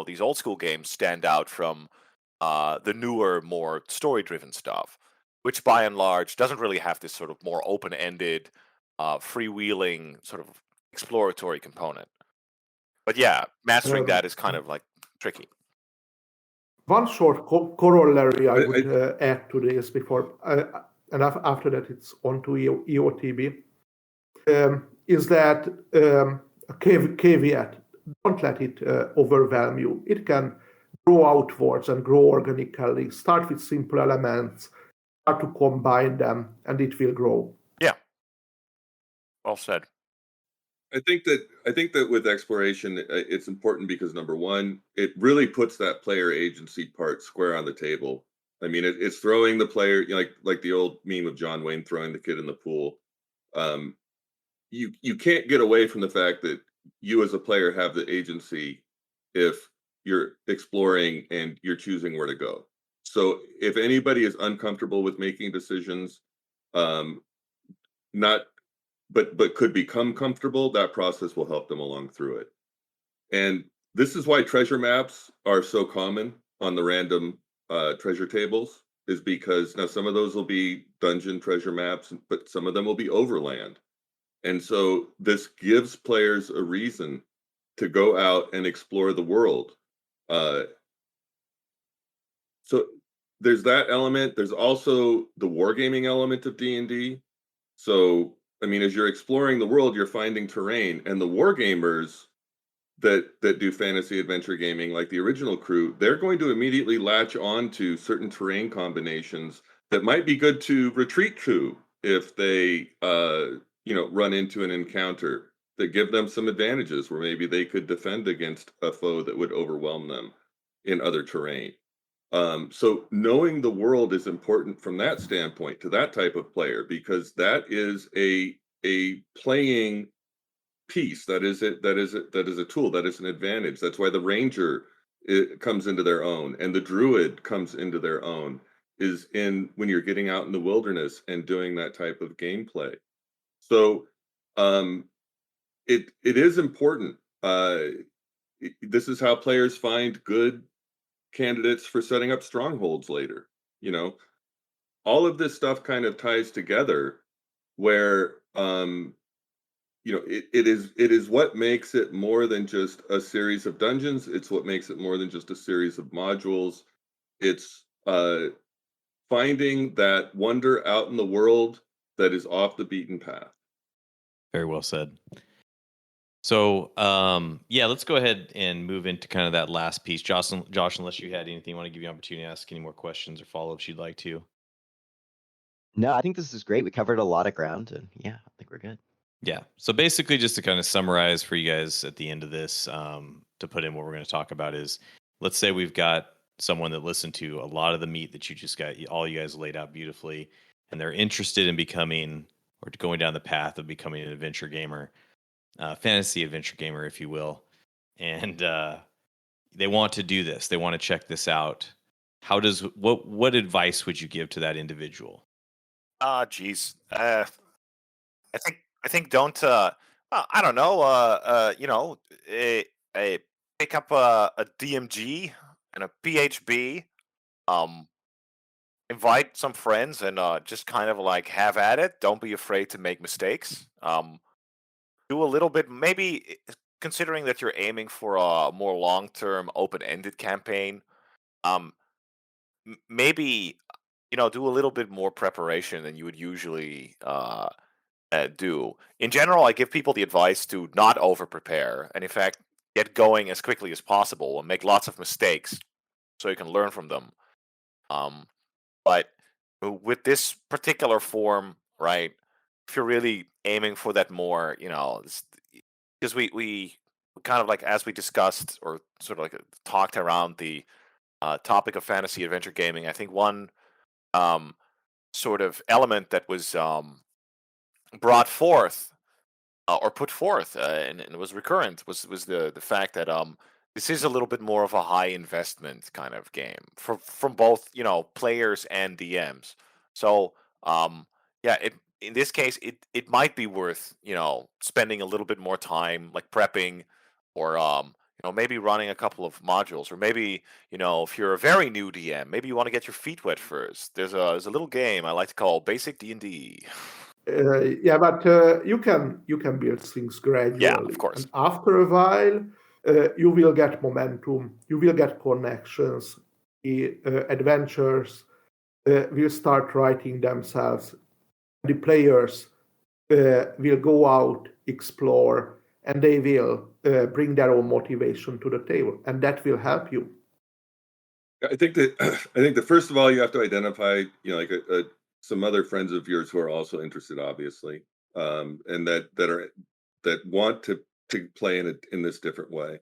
these old school games stand out from the newer, more story-driven stuff, which by and large doesn't really have this sort of more open-ended, freewheeling sort of exploratory component. But yeah, mastering that is kind of like tricky. One short corollary I would add to this before, and after that it's on to EOTB, is that a caveat. Don't let it overwhelm you. It can grow outwards and grow organically. Start with simple elements, start to combine them, and it will grow. Yeah. Well said. I think that with exploration, it's important because number one, it really puts that player agency part square on the table. I mean, it's throwing the player, like the old meme of John Wayne throwing the kid in the pool. you can't get away from the fact that you as a player have the agency if you're exploring and you're choosing where to go. So if anybody is uncomfortable with making decisions, not but could become comfortable, that process will help them along through it. And this is why treasure maps are so common on the random treasure tables, is because now some of those will be dungeon treasure maps, but some of them will be overland. And so this gives players a reason to go out and explore the world. So there's that element. There's also the wargaming element of D&D. So, I mean, as you're exploring the world, you're finding terrain, and the wargamers that do fantasy adventure gaming, like the original crew, they're going to immediately latch on to certain terrain combinations that might be good to retreat to if they run into an encounter that give them some advantages where maybe they could defend against a foe that would overwhelm them in other terrain. So knowing the world is important from that standpoint to that type of player, because that is a playing piece. That is a tool. That is an advantage. That's why the ranger comes into their own, and the druid comes into their own, is in when you're getting out in the wilderness and doing that type of gameplay. So it is important. This is how players find good candidates for setting up strongholds later. All of this stuff kind of ties together where it is what makes it more than just a series of dungeons. It's what makes it more than just a series of modules. It's finding that wonder out in the world that is off the beaten path. Very well said. So, let's go ahead and move into kind of that last piece. Josh, unless you had anything, I want to give you an opportunity to ask any more questions or follow-ups you'd like to. No, I think this is great. We covered a lot of ground, and yeah, I think we're good. Yeah. So basically, just to kind of summarize for you guys at the end of this, to put in what we're going to talk about is, let's say we've got someone that listened to a lot of the meat that you just got, all you guys laid out beautifully, and they're interested in becoming or going down the path of becoming an adventure gamer, fantasy adventure gamer, if you will. And they want to do this. They want to check this out. What advice would you give to that individual? Geez. I think don't I don't know pick up a DMG and a PHB, invite some friends and just kind of like have at it. Don't be afraid to make mistakes. Do a little bit, maybe considering that you're aiming for a more long-term open-ended campaign. Maybe do a little bit more preparation than you would usually do. In general, I give people the advice to not over-prepare, and in fact, get going as quickly as possible and make lots of mistakes so you can learn from them. But with this particular form, right, if you're really aiming for that more, because we kind of like, as we discussed or sort of like talked around the topic of fantasy adventure gaming, I think one sort of element that was brought forth or put forth and it was recurrent was the fact that this is a little bit more of a high investment kind of game from both players and DMs. So in this case it might be worth spending a little bit more time like prepping or maybe running a couple of modules, or maybe if you're a very new DM, maybe you want to get your feet wet first. There's a little game I like to call Basic D&D. But you can build things gradually. Yeah, of course. And after a while, you will get momentum. You will get connections. The adventures will start writing themselves. The players will go out, explore, and they will bring their own motivation to the table, and that will help you. I think that first of all, you have to identify, some other friends of yours who are also interested, obviously, and that want to play in this different way.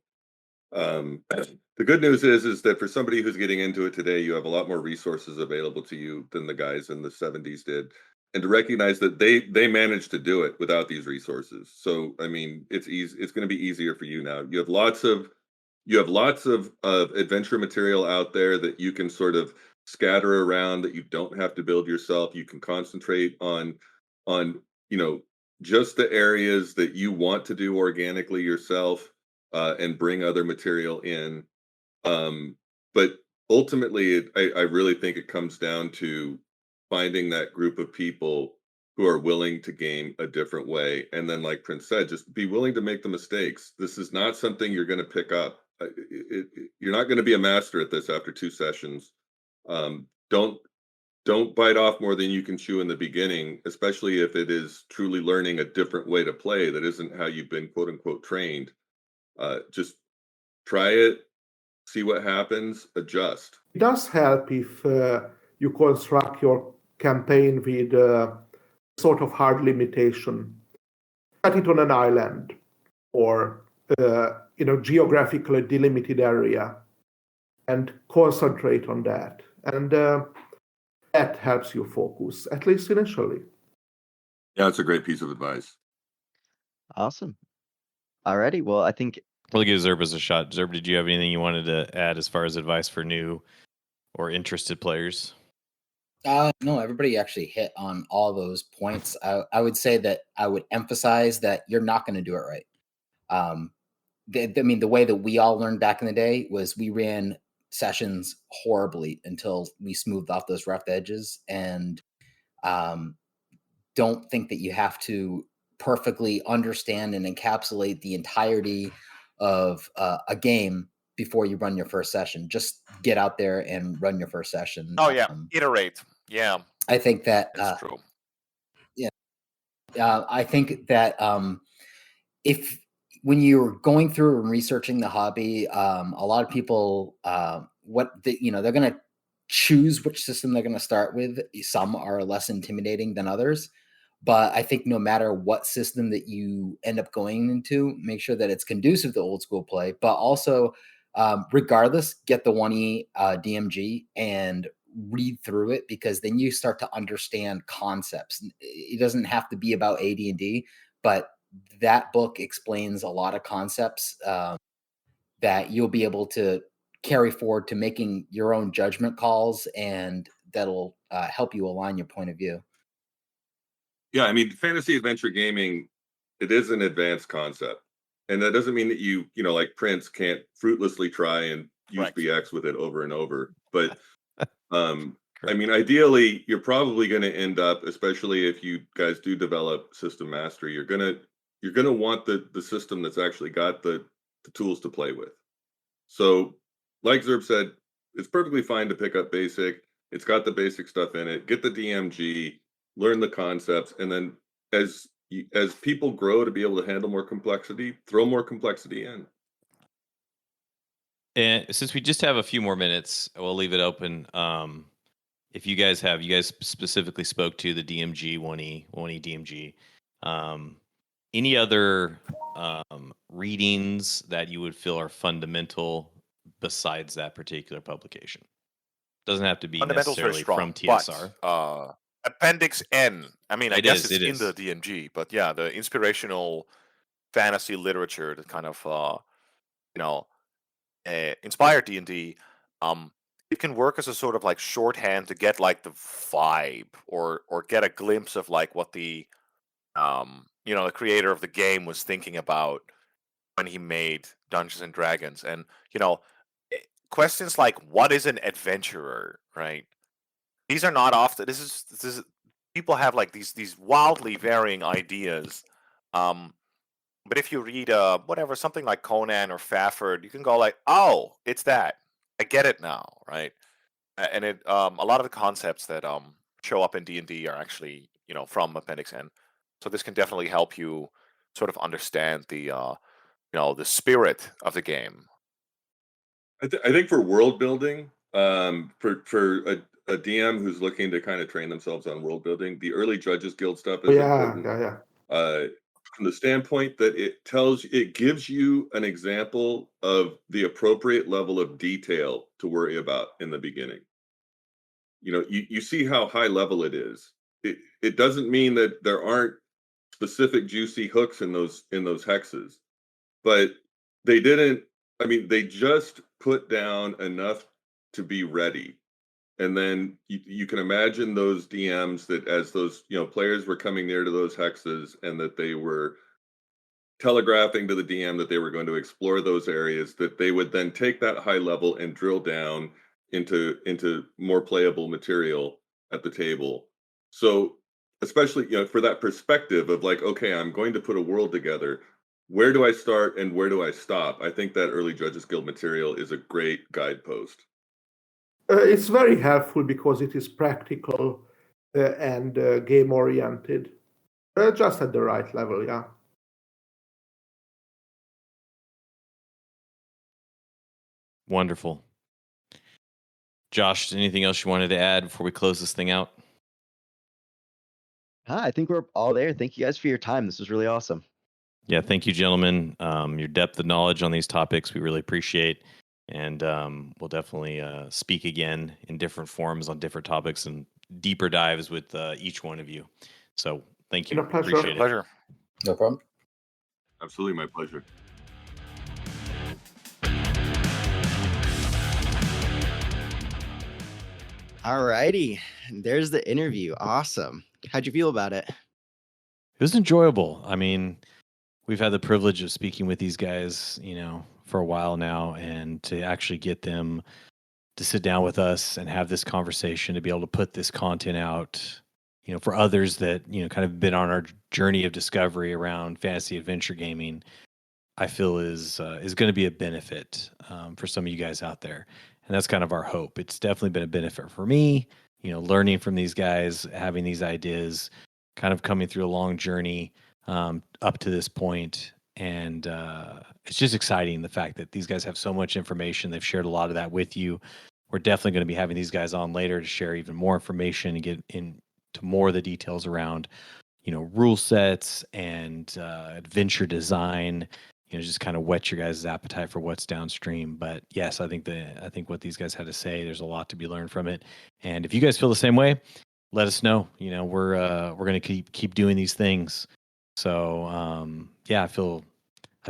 The good news is that for somebody who's getting into it today, you have a lot more resources available to you than the guys in the 70s did, and to recognize that they managed to do it without these resources. So I mean, it's easy. It's going to be easier for you now. You have lots of adventure material out there that you can sort of scatter around, that you don't have to build yourself. You can concentrate on just the areas that you want to do organically yourself, and bring other material in. But ultimately, I really think it comes down to finding that group of people who are willing to game a different way. And then, like Prince said, just be willing to make the mistakes. This is not something you're going to pick up. You're not going to be a master at this after 2 sessions. Don't bite off more than you can chew in the beginning, especially if it is truly learning a different way to play that isn't how you've been quote unquote trained. Just try it, see what happens, adjust. It does help if you construct your campaign with sort of hard limitation. Set it on an island or geographically delimited area and concentrate on that. And that helps you focus, at least initially. Yeah, it's a great piece of advice. Awesome. Alrighty. Well, I think we'll give Zherbus a shot. Zerb, did you have anything you wanted to add as far as advice for new or interested players? No, everybody actually hit on all those points. I would say that I would emphasize that you're not going to do it right. The way that we all learned back in the day was we ran sessions horribly until we smoothed off those rough edges, and don't think that you have to perfectly understand and encapsulate the entirety of a game before you run your first session. Just get out there and run your first session. Oh yeah, iterate. Yeah, I think that that's true. Yeah, I think that if when you're going through and researching the hobby, a lot of people they're going to choose which system they're going to start with. Some are less intimidating than others, but I think no matter what system that you end up going into, make sure that it's conducive to old school play, but also regardless, get the 1E DMG and read through it, because then you start to understand concepts. It doesn't have to be about AD&D, but that book explains a lot of concepts that you'll be able to carry forward to making your own judgment calls, and that'll help you align your point of view. Yeah, I mean, fantasy adventure gaming, it is an advanced concept. And that doesn't mean that you like Prince can't fruitlessly try and use BX with it over and over. But I mean, ideally, you're probably going to end up, especially if you guys do develop system mastery, you're gonna want the system that's actually got the tools to play with. So, like Zerb said, it's perfectly fine to pick up basic. It's got the basic stuff in it. Get the DMG, learn the concepts, and then as people grow to be able to handle more complexity, throw more complexity in. And since we just have a few more minutes, we'll leave it open. If you guys specifically spoke to the DMG 1E DMG, any other readings that you would feel are fundamental besides that particular publication? Doesn't have to be necessarily from TSR. But, Appendix N. I mean, I guess it's in the DMG, but yeah, the inspirational fantasy literature that kind of inspired D&D. It can work as a sort of like shorthand to get like the vibe or get a glimpse of like what the the creator of the game was thinking about when he made Dungeons and Dragons. And questions like, what is an adventurer, right? These are not often. This is people have like these wildly varying ideas. But if you read something like Conan or Fafford, you can go like, oh, it's that. I get it now, right? And it a lot of the concepts that show up in D&D are actually from Appendix N. So this can definitely help you sort of understand the the spirit of the game. I think for world building, for a DM who's looking to kind of train themselves on world building, the early Judges Guild stuff is important. From the standpoint that it gives you an example of the appropriate level of detail to worry about in the beginning. You see how high level it is. it doesn't mean that there aren't specific juicy hooks in those hexes, but they didn't. I mean, they just put down enough to be ready. And then you can imagine those DMs that as those, players were coming near to those hexes and that they were telegraphing to the DM that they were going to explore those areas, that they would then take that high level and drill down into more playable material at the table. So especially, for that perspective of like, okay, I'm going to put a world together. Where do I start and where do I stop? I think that early Judges Guild material is a great guidepost. It's very helpful because it is practical and game oriented, just at the right level. Yeah. Wonderful. Josh, anything else you wanted to add before we close this thing out? I think we're all there. Thank you guys for your time. This was really awesome. Yeah, thank you, gentlemen. Your depth of knowledge on these topics, we really appreciate. And we'll definitely speak again in different forms on different topics and deeper dives with each one of you. So thank you. Appreciate it. Pleasure. No problem. Absolutely, my pleasure. Alrighty, there's the interview. Awesome. How'd you feel about it? It was enjoyable. I mean, we've had the privilege of speaking with these guys, for a while now, and to actually get them to sit down with us and have this conversation, to be able to put this content out, for others that, kind of been on our journey of discovery around fantasy adventure gaming, I feel is going to be a benefit for some of you guys out there. And that's kind of our hope. It's definitely been a benefit for me, learning from these guys, having these ideas, kind of coming through a long journey up to this point. And it's just exciting, the fact that these guys have so much information. They've shared a lot of that with you. We're definitely going to be having these guys on later to share even more information and get into more of the details around, rule sets and adventure design, just kind of whet your guys' appetite for what's downstream. But yes, I think what these guys had to say, there's a lot to be learned from it. And if you guys feel the same way, let us know. We're going to keep doing these things. So yeah, I feel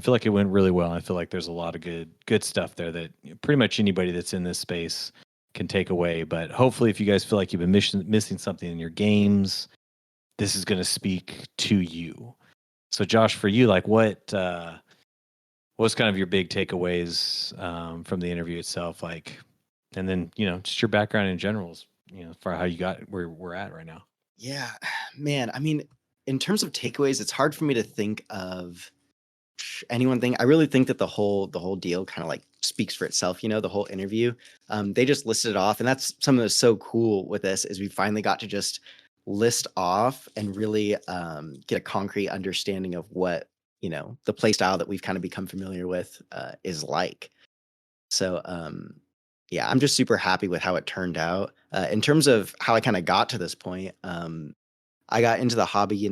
like it went really well. I feel like there's a lot of good stuff there that pretty much anybody that's in this space can take away. But hopefully, if you guys feel like you've been missing something in your games, this is going to speak to you. So Josh, for you, like what's kind of your big takeaways from the interview itself, like, and then just your background in general, for how you got where we're at right now. Yeah, man. I mean, in terms of takeaways, it's hard for me to think of any one thing. I really think that the whole deal kind of like speaks for itself. The whole interview. They just listed it off, and that's something that's so cool with this is we finally got to just list off and really get a concrete understanding of what the play style that we've kind of become familiar with is like. So yeah, I'm just super happy with how it turned out. In terms of how I kind of got to this point, I got into the hobby,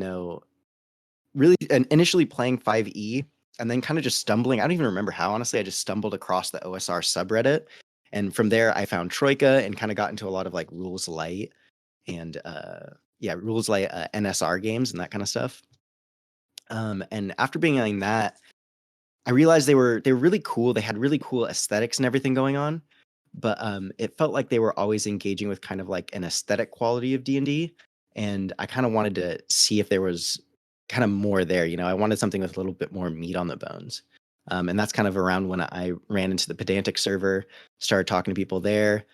really initially playing 5e and then kind of just stumbling. I don't even remember how, honestly. I just stumbled across the OSR subreddit. And from there, I found Troika and kind of got into a lot of like Rules Light and Rules Light NSR games and that kind of stuff. And after being in that, I realized they were really cool. They had really cool aesthetics and everything going on. But it felt like they were always engaging with kind of like an aesthetic quality of D&D. And I kind of wanted to see if there was kind of more there. I wanted something with a little bit more meat on the bones. And that's kind of around when I ran into the Pedantic server, started talking to people there.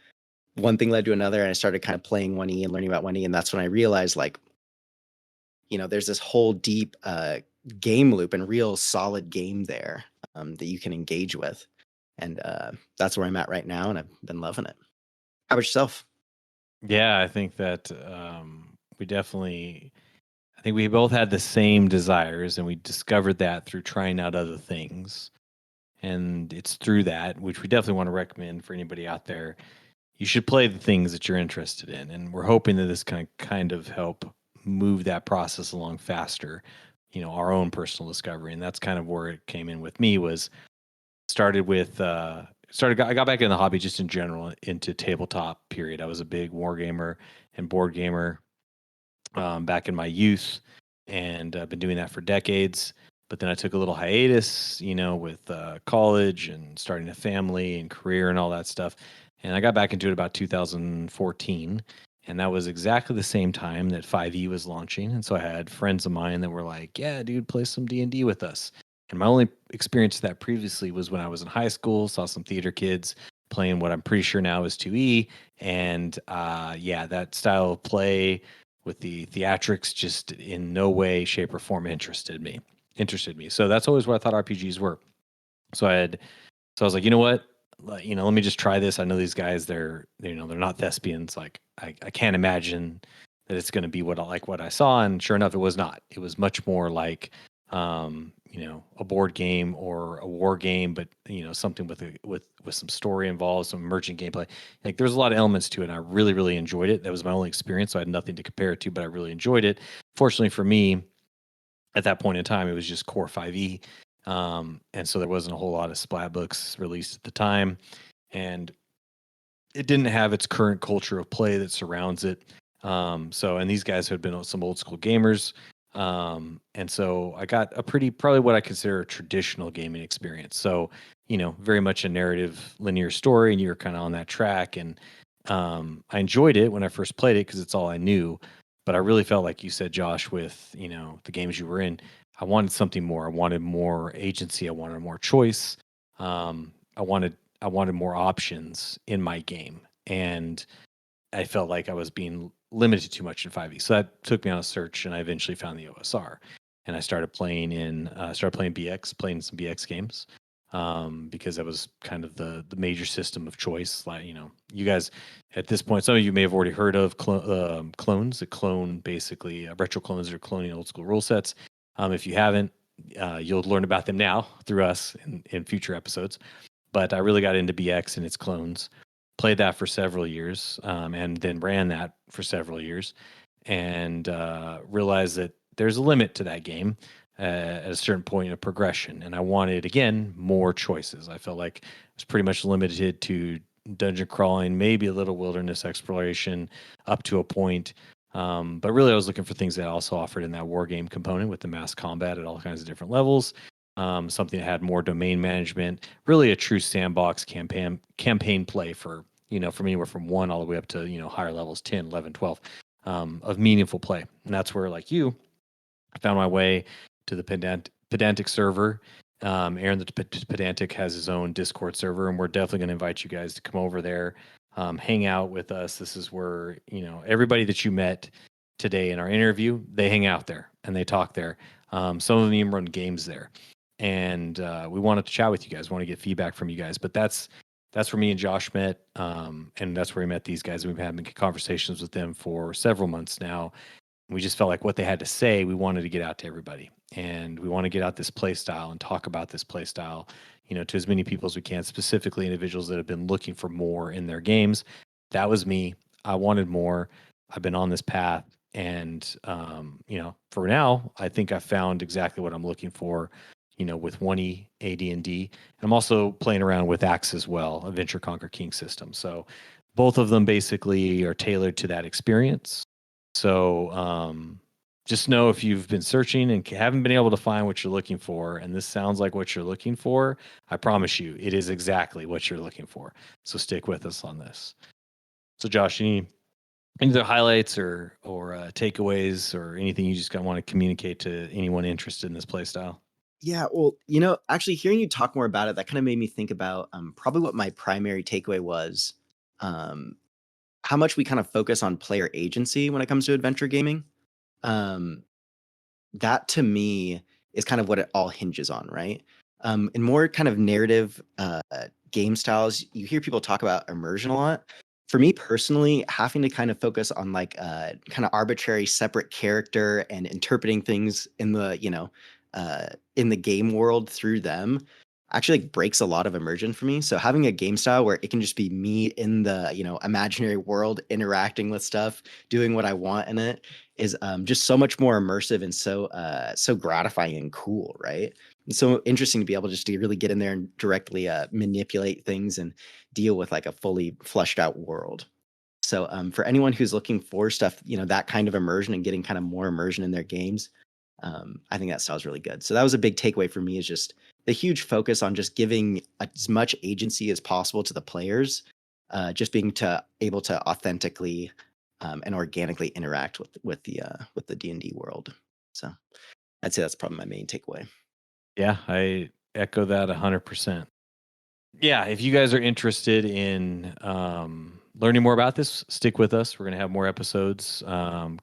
One thing led to another, and I started kind of playing 1E and learning about 1E. And that's when I realized, like, there's this whole deep game loop and real solid game there that you can engage with. And that's where I'm at right now, and I've been loving it. How about yourself? Yeah, I think that I think we both had the same desires, and we discovered that through trying out other things. And it's through that, which we definitely want to recommend for anybody out there. You should play the things that you're interested in. And we're hoping that this can kind of help move that process along faster, our own personal discovery. And that's kind of where it came in with me, was started with, I got back in the hobby just in general into tabletop period. I was a big war gamer and board gamer back in my youth, and I've been doing that for decades. But then I took a little hiatus, with college and starting a family and career and all that stuff. And I got back into it about 2014. And that was exactly the same time that 5e was launching. And so I had friends of mine that were like, yeah, dude, play some D&D with us. And my only experience of that previously was when I was in high school, saw some theater kids playing what I'm pretty sure now is 2e. And that style of play with the theatrics just in no way, shape, or form interested me. So that's always what I thought RPGs were. So I was like, you know what? Let me just try this. I know these guys, they're not thespians. Like I can't imagine that it's going to be what I saw. And sure enough, it was not. It was much more like, a board game or a war game, but something with some story involved, some emergent gameplay. Like there's a lot of elements to it. And I really, really enjoyed it. That was my only experience. So I had nothing to compare it to, but I really enjoyed it. Fortunately for me, at that point in time, it was just core 5e. And so there wasn't a whole lot of splat books released at the time. And it didn't have its current culture of play that surrounds it. And these guys had been some old school gamers. And so I got probably what I consider a traditional gaming experience. So, very much a narrative linear story, and you're kind of on that track. And I enjoyed it when I first played it because it's all I knew. But I really felt like you said, Josh, with the games you were in, I wanted something more. I wanted more agency. I wanted more choice. I wanted more options in my game, and I felt like I was being limited too much in 5e. So that took me on a search, and I eventually found the OSR, and I started playing BX, playing some BX games, because that was kind of the major system of choice. Like, you guys at this point, some of you may have already heard of clones. Basically retro clones are cloning old school rule sets. If you haven't, you'll learn about them now through us in future episodes. But I really got into BX and its clones. Played that for several years, and then ran that for several years, and realized that there's a limit to that game at a certain point of progression. And I wanted, again, more choices. I felt like it was pretty much limited to dungeon crawling, maybe a little wilderness exploration up to a point. But really, I was looking for things that also offered in that war game component with the mass combat at all kinds of different levels. Something that had more domain management, really a true sandbox campaign play for, from anywhere from 1 all the way up to, higher levels, 10, 11, 12, of meaningful play. And that's where, like you, I found my way to the Pedantic server. Aaron, the Pedantic, has his own Discord server, and we're definitely going to invite you guys to come over there, hang out with us. This is where, everybody that you met today in our interview, they hang out there and they talk there. Some of them even run games there. And we wanted to chat with you guys, want to get feedback from you guys. But that's where me and Josh met, and that's where we met these guys. We've had conversations with them for several months now. We just felt like what they had to say, we wanted to get out to everybody. And we want to get out this play style and talk about this play style, to as many people as we can, specifically individuals that have been looking for more in their games. That was me. I wanted more. I've been on this path. And, for now, I think I found exactly what I'm looking for, with 1E, AD&D. And I'm also playing around with Axe as well, a Venture Conquer King system. So both of them basically are tailored to that experience. So just know if you've been searching and haven't been able to find what you're looking for, and this sounds like what you're looking for, I promise you, it is exactly what you're looking for. So stick with us on this. So Josh, any other highlights or takeaways or anything you just want to communicate to anyone interested in this play style? Yeah, well, actually hearing you talk more about it, that kind of made me think about probably what my primary takeaway was, how much we kind of focus on player agency when it comes to adventure gaming. That to me is kind of what it all hinges on, right? In more kind of narrative game styles, you hear people talk about immersion a lot. For me personally, having to kind of focus on like kind of arbitrary separate character and interpreting things in the in the game world through them actually like breaks a lot of immersion for me. So having a game style where it can just be me in the imaginary world interacting with stuff, doing what I want in it is just so much more immersive and so gratifying and cool, right? And so interesting to be able just to really get in there and directly manipulate things and deal with like a fully fleshed out world. So for anyone who's looking for stuff, that kind of immersion and getting kind of more immersion in their games, I think that style is really good. So that was a big takeaway for me, is just the huge focus on just giving as much agency as possible to the players, just being able to authentically and organically interact with the D&D world. So I'd say that's probably my main takeaway. Yeah, I echo that 100%. Yeah, if you guys are interested in learning more about this, stick with us. We're going to have more episodes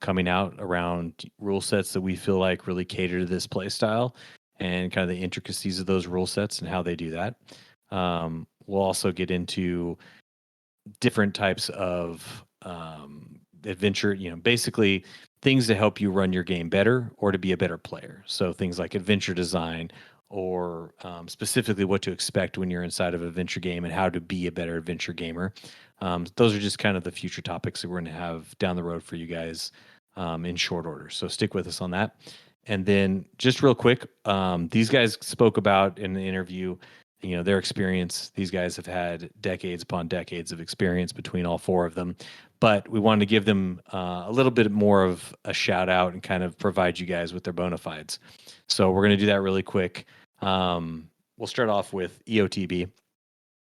coming out around rule sets that we feel like really cater to this play style and kind of the intricacies of those rule sets and how they do that. We'll also get into different types of adventure, basically things to help you run your game better or to be a better player. So things like adventure design, or specifically what to expect when you're inside of an adventure game and how to be a better adventure gamer. Those are just kind of the future topics that we're going to have down the road for you guys in short order. So stick with us on that. And then just real quick, these guys spoke about in the interview, their experience. These guys have had decades upon decades of experience between all four of them, but we wanted to give them a little bit more of a shout out and kind of provide you guys with their bona fides. So we're going to do that really quick. We'll start off with EOTB.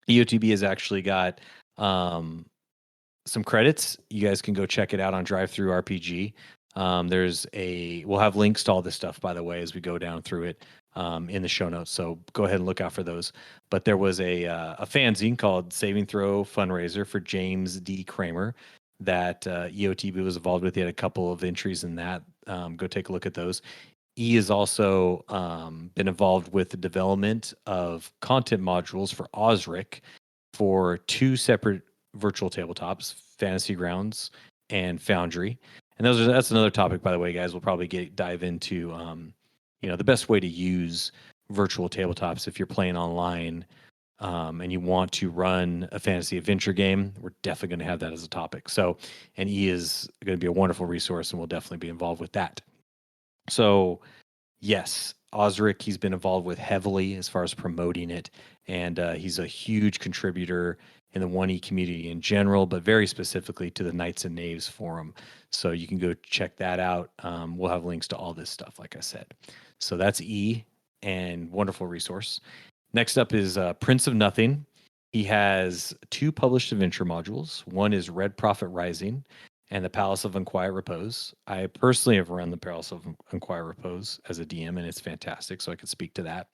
EOTB has actually got some credits. You guys can go check it out on Drive-Thru RPG. We'll have links to all this stuff, by the way, as we go down through it in the show notes. So go ahead and look out for those. But there was a fanzine called Saving Throw Fundraiser for James D. Kramer that EOTB was involved with. He had a couple of entries in that. Go take a look at those. E has also been involved with the development of content modules for Osric for two separate virtual tabletops, Fantasy Grounds and Foundry. And that's another topic, by the way, guys. We'll probably dive into the best way to use virtual tabletops if you're playing online and you want to run a fantasy adventure game. We're definitely going to have that as a topic. So, and E is going to be a wonderful resource, and we'll definitely be involved with that. So, yes, Osric, he's been involved with heavily as far as promoting it, and he's a huge contributor in the 1E community in general, but very specifically to the Knights and Knaves forum. So you can go check that out. We'll have links to all this stuff, like I said. So that's E, and wonderful resource. Next up is Prince of Nothing. He has two published adventure modules. One is Red Prophet Rising and the Palace of Unquiet Repose. I personally have run the Palace of Unquiet Repose as a DM, and it's fantastic, so I could speak to that.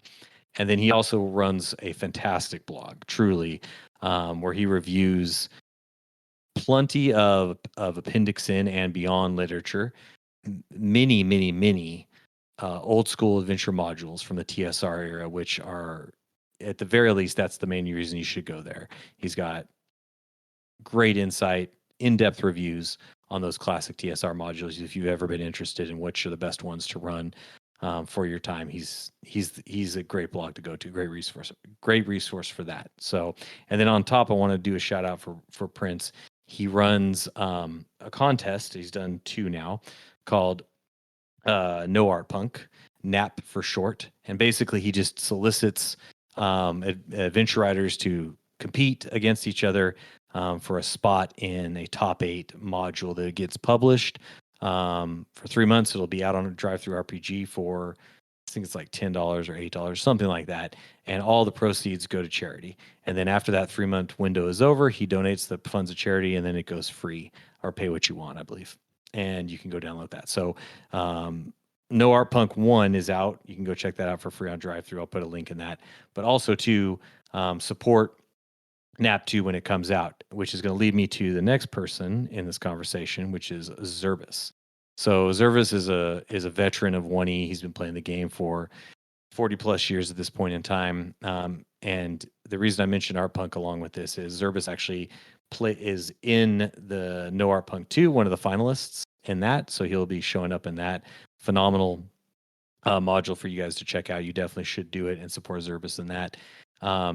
And then he also runs a fantastic blog, truly, where he reviews plenty of Appendix N and beyond literature, many old school adventure modules from the TSR era, which are, at the very least, that's the main reason you should go there. He's got great insight, in-depth reviews on those classic TSR modules. If you've ever been interested in which are the best ones to run for your time, he's a great blog to go to, great resource for that. So, and then on top, I want to do a shout out for Prince. He runs a contest. He's done two now, called No Art Punk, NAP for short. And basically, he just solicits adventure writers to compete against each other for a spot in a top 8 module that gets published. For 3 months, it'll be out on a Drive-Thru RPG for, I think it's like $10 or $8, something like that. And all the proceeds go to charity. And then after that 3-month window is over, he donates the funds to charity, and then it goes free, or pay what you want, I believe. And you can go download that. So No Art Punk 1 is out. You can go check that out for free on Drive-Thru. I'll put a link in that. But also to support NAP 2 when it comes out, which is going to lead me to the next person in this conversation, which is Zherbus. So Zherbus is a veteran of 1E. He's been playing the game for 40 plus years at this point in time. And the reason I mentioned Art Punk along with this is Zherbus actually is in the No Art Punk 2, one of the finalists in that. So he'll be showing up in that. Phenomenal module for you guys to check out. You definitely should do it and support Zherbus in that.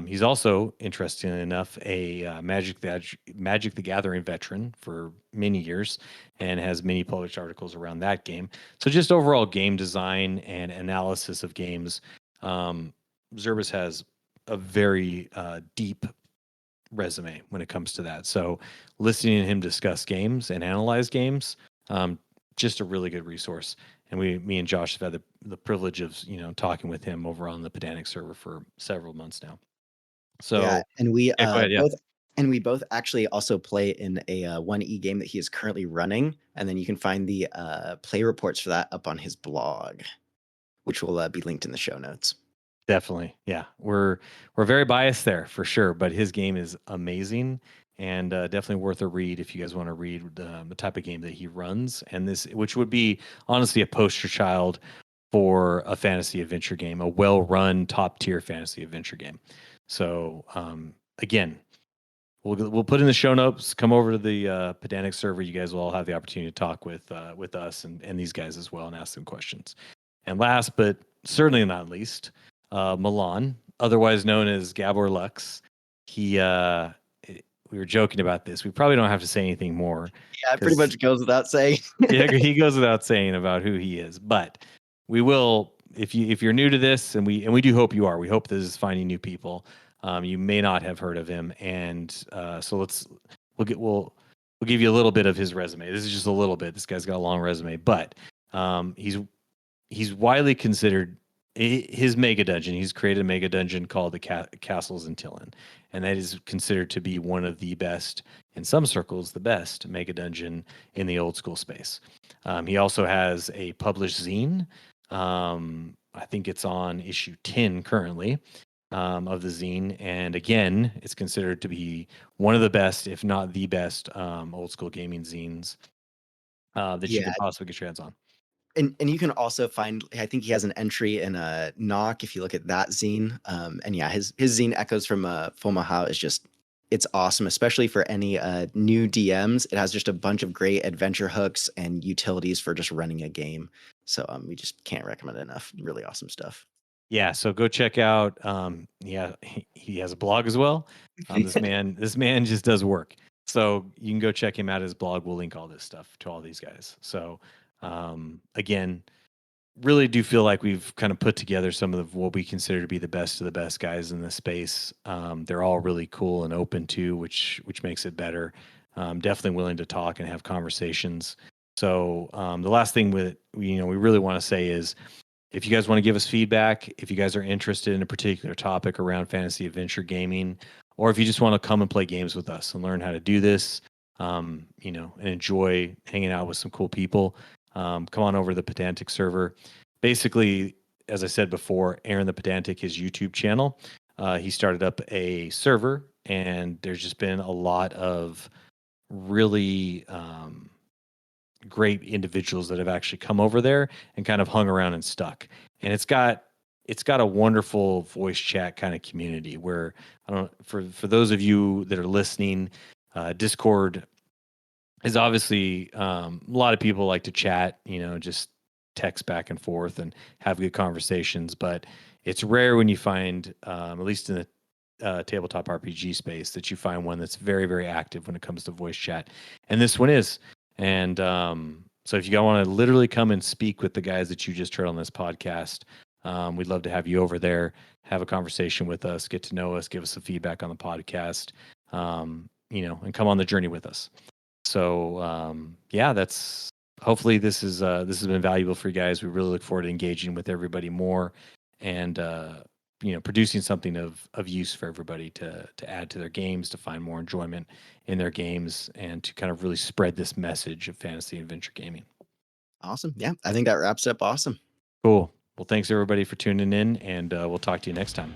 He's also, interestingly enough, a Magic the Gathering veteran for many years and has many published articles around that game. So just overall game design and analysis of games, Zherbus has a very deep resume when it comes to that. So listening to him discuss games and analyze games, just a really good resource. And me and Josh have had the privilege of, talking with him over on the Pedantic server for several months now. So yeah, and we go ahead, yeah. we both actually also play in a 1E game that he is currently running, and then you can find the play reports for that up on his blog, which will be linked in the show notes. Definitely, yeah. We're very biased there for sure, but his game is amazing and definitely worth a read if you guys want to read the type of game that he runs, and this, which would be honestly a poster child for a fantasy adventure game, a well-run top tier fantasy adventure game. So again, we'll put in the show notes. Come over to the Pedantic server. You guys will all have the opportunity to talk with us and these guys as well and ask them questions. And last but certainly not least, Melan, otherwise known as Gabor Lux. We were joking about this. We probably don't have to say anything more. Yeah, it pretty much goes without saying. Yeah, he goes without saying about who he is. But we will, if you're new to this, and we do hope you are. We hope this is finding new people. You may not have heard of him, and so we'll give you a little bit of his resume. This is just a little bit. This guy's got a long resume, but he's widely considered his mega dungeon. He's created a mega dungeon called the Castles in Tillin, and that is considered to be one of the best, in some circles, the best mega dungeon in the old school space. He also has a published zine. I think it's on issue 10 currently of the zine, and again, it's considered to be one of the best, if not the best, old school gaming zines that you can possibly get your hands on. And you can also find, I think he has an entry in a Knock if you look at that zine. And yeah, his zine Echoes from Fomaha is just, it's awesome, especially for any new DMs. It has just a bunch of great adventure hooks and utilities for just running a game. So we just can't recommend it enough. Really awesome stuff. Yeah, so go check out. He has a blog as well. This man just does work. So you can go check him out. His blog. We'll link all this stuff to all these guys. So again, really do feel like we've kind of put together some of what we consider to be the best of the best guys in the space. They're all really cool and open too, which makes it better. Definitely willing to talk and have conversations. So the last thing we really want to say is, if you guys want to give us feedback, if you guys are interested in a particular topic around fantasy adventure gaming, or if you just want to come and play games with us and learn how to do this, and enjoy hanging out with some cool people, come on over to the Pedantic server. Basically, as I said before, Aaron the Pedantic, his YouTube channel, he started up a server, and there's just been a lot of really great individuals that have actually come over there and kind of hung around and stuck. And it's got a wonderful voice chat kind of community where, for those of you that are listening, Discord is obviously a lot of people like to chat, just text back and forth and have good conversations, but it's rare when you find, at least in the tabletop RPG space, that you find one that's very, very active when it comes to voice chat. And this one is. And so if you want to literally come and speak with the guys that you just heard on this podcast, we'd love to have you over there, have a conversation with us, get to know us, give us some feedback on the podcast, and come on the journey with us. So that's hopefully this has been valuable for you guys. We really look forward to engaging with everybody more and producing something of use for everybody to add to their games, to find more enjoyment in their games, and to kind of really spread this message of fantasy adventure gaming. Awesome. Yeah, I think that wraps up awesome. Cool. Well, thanks everybody for tuning in, and we'll talk to you next time.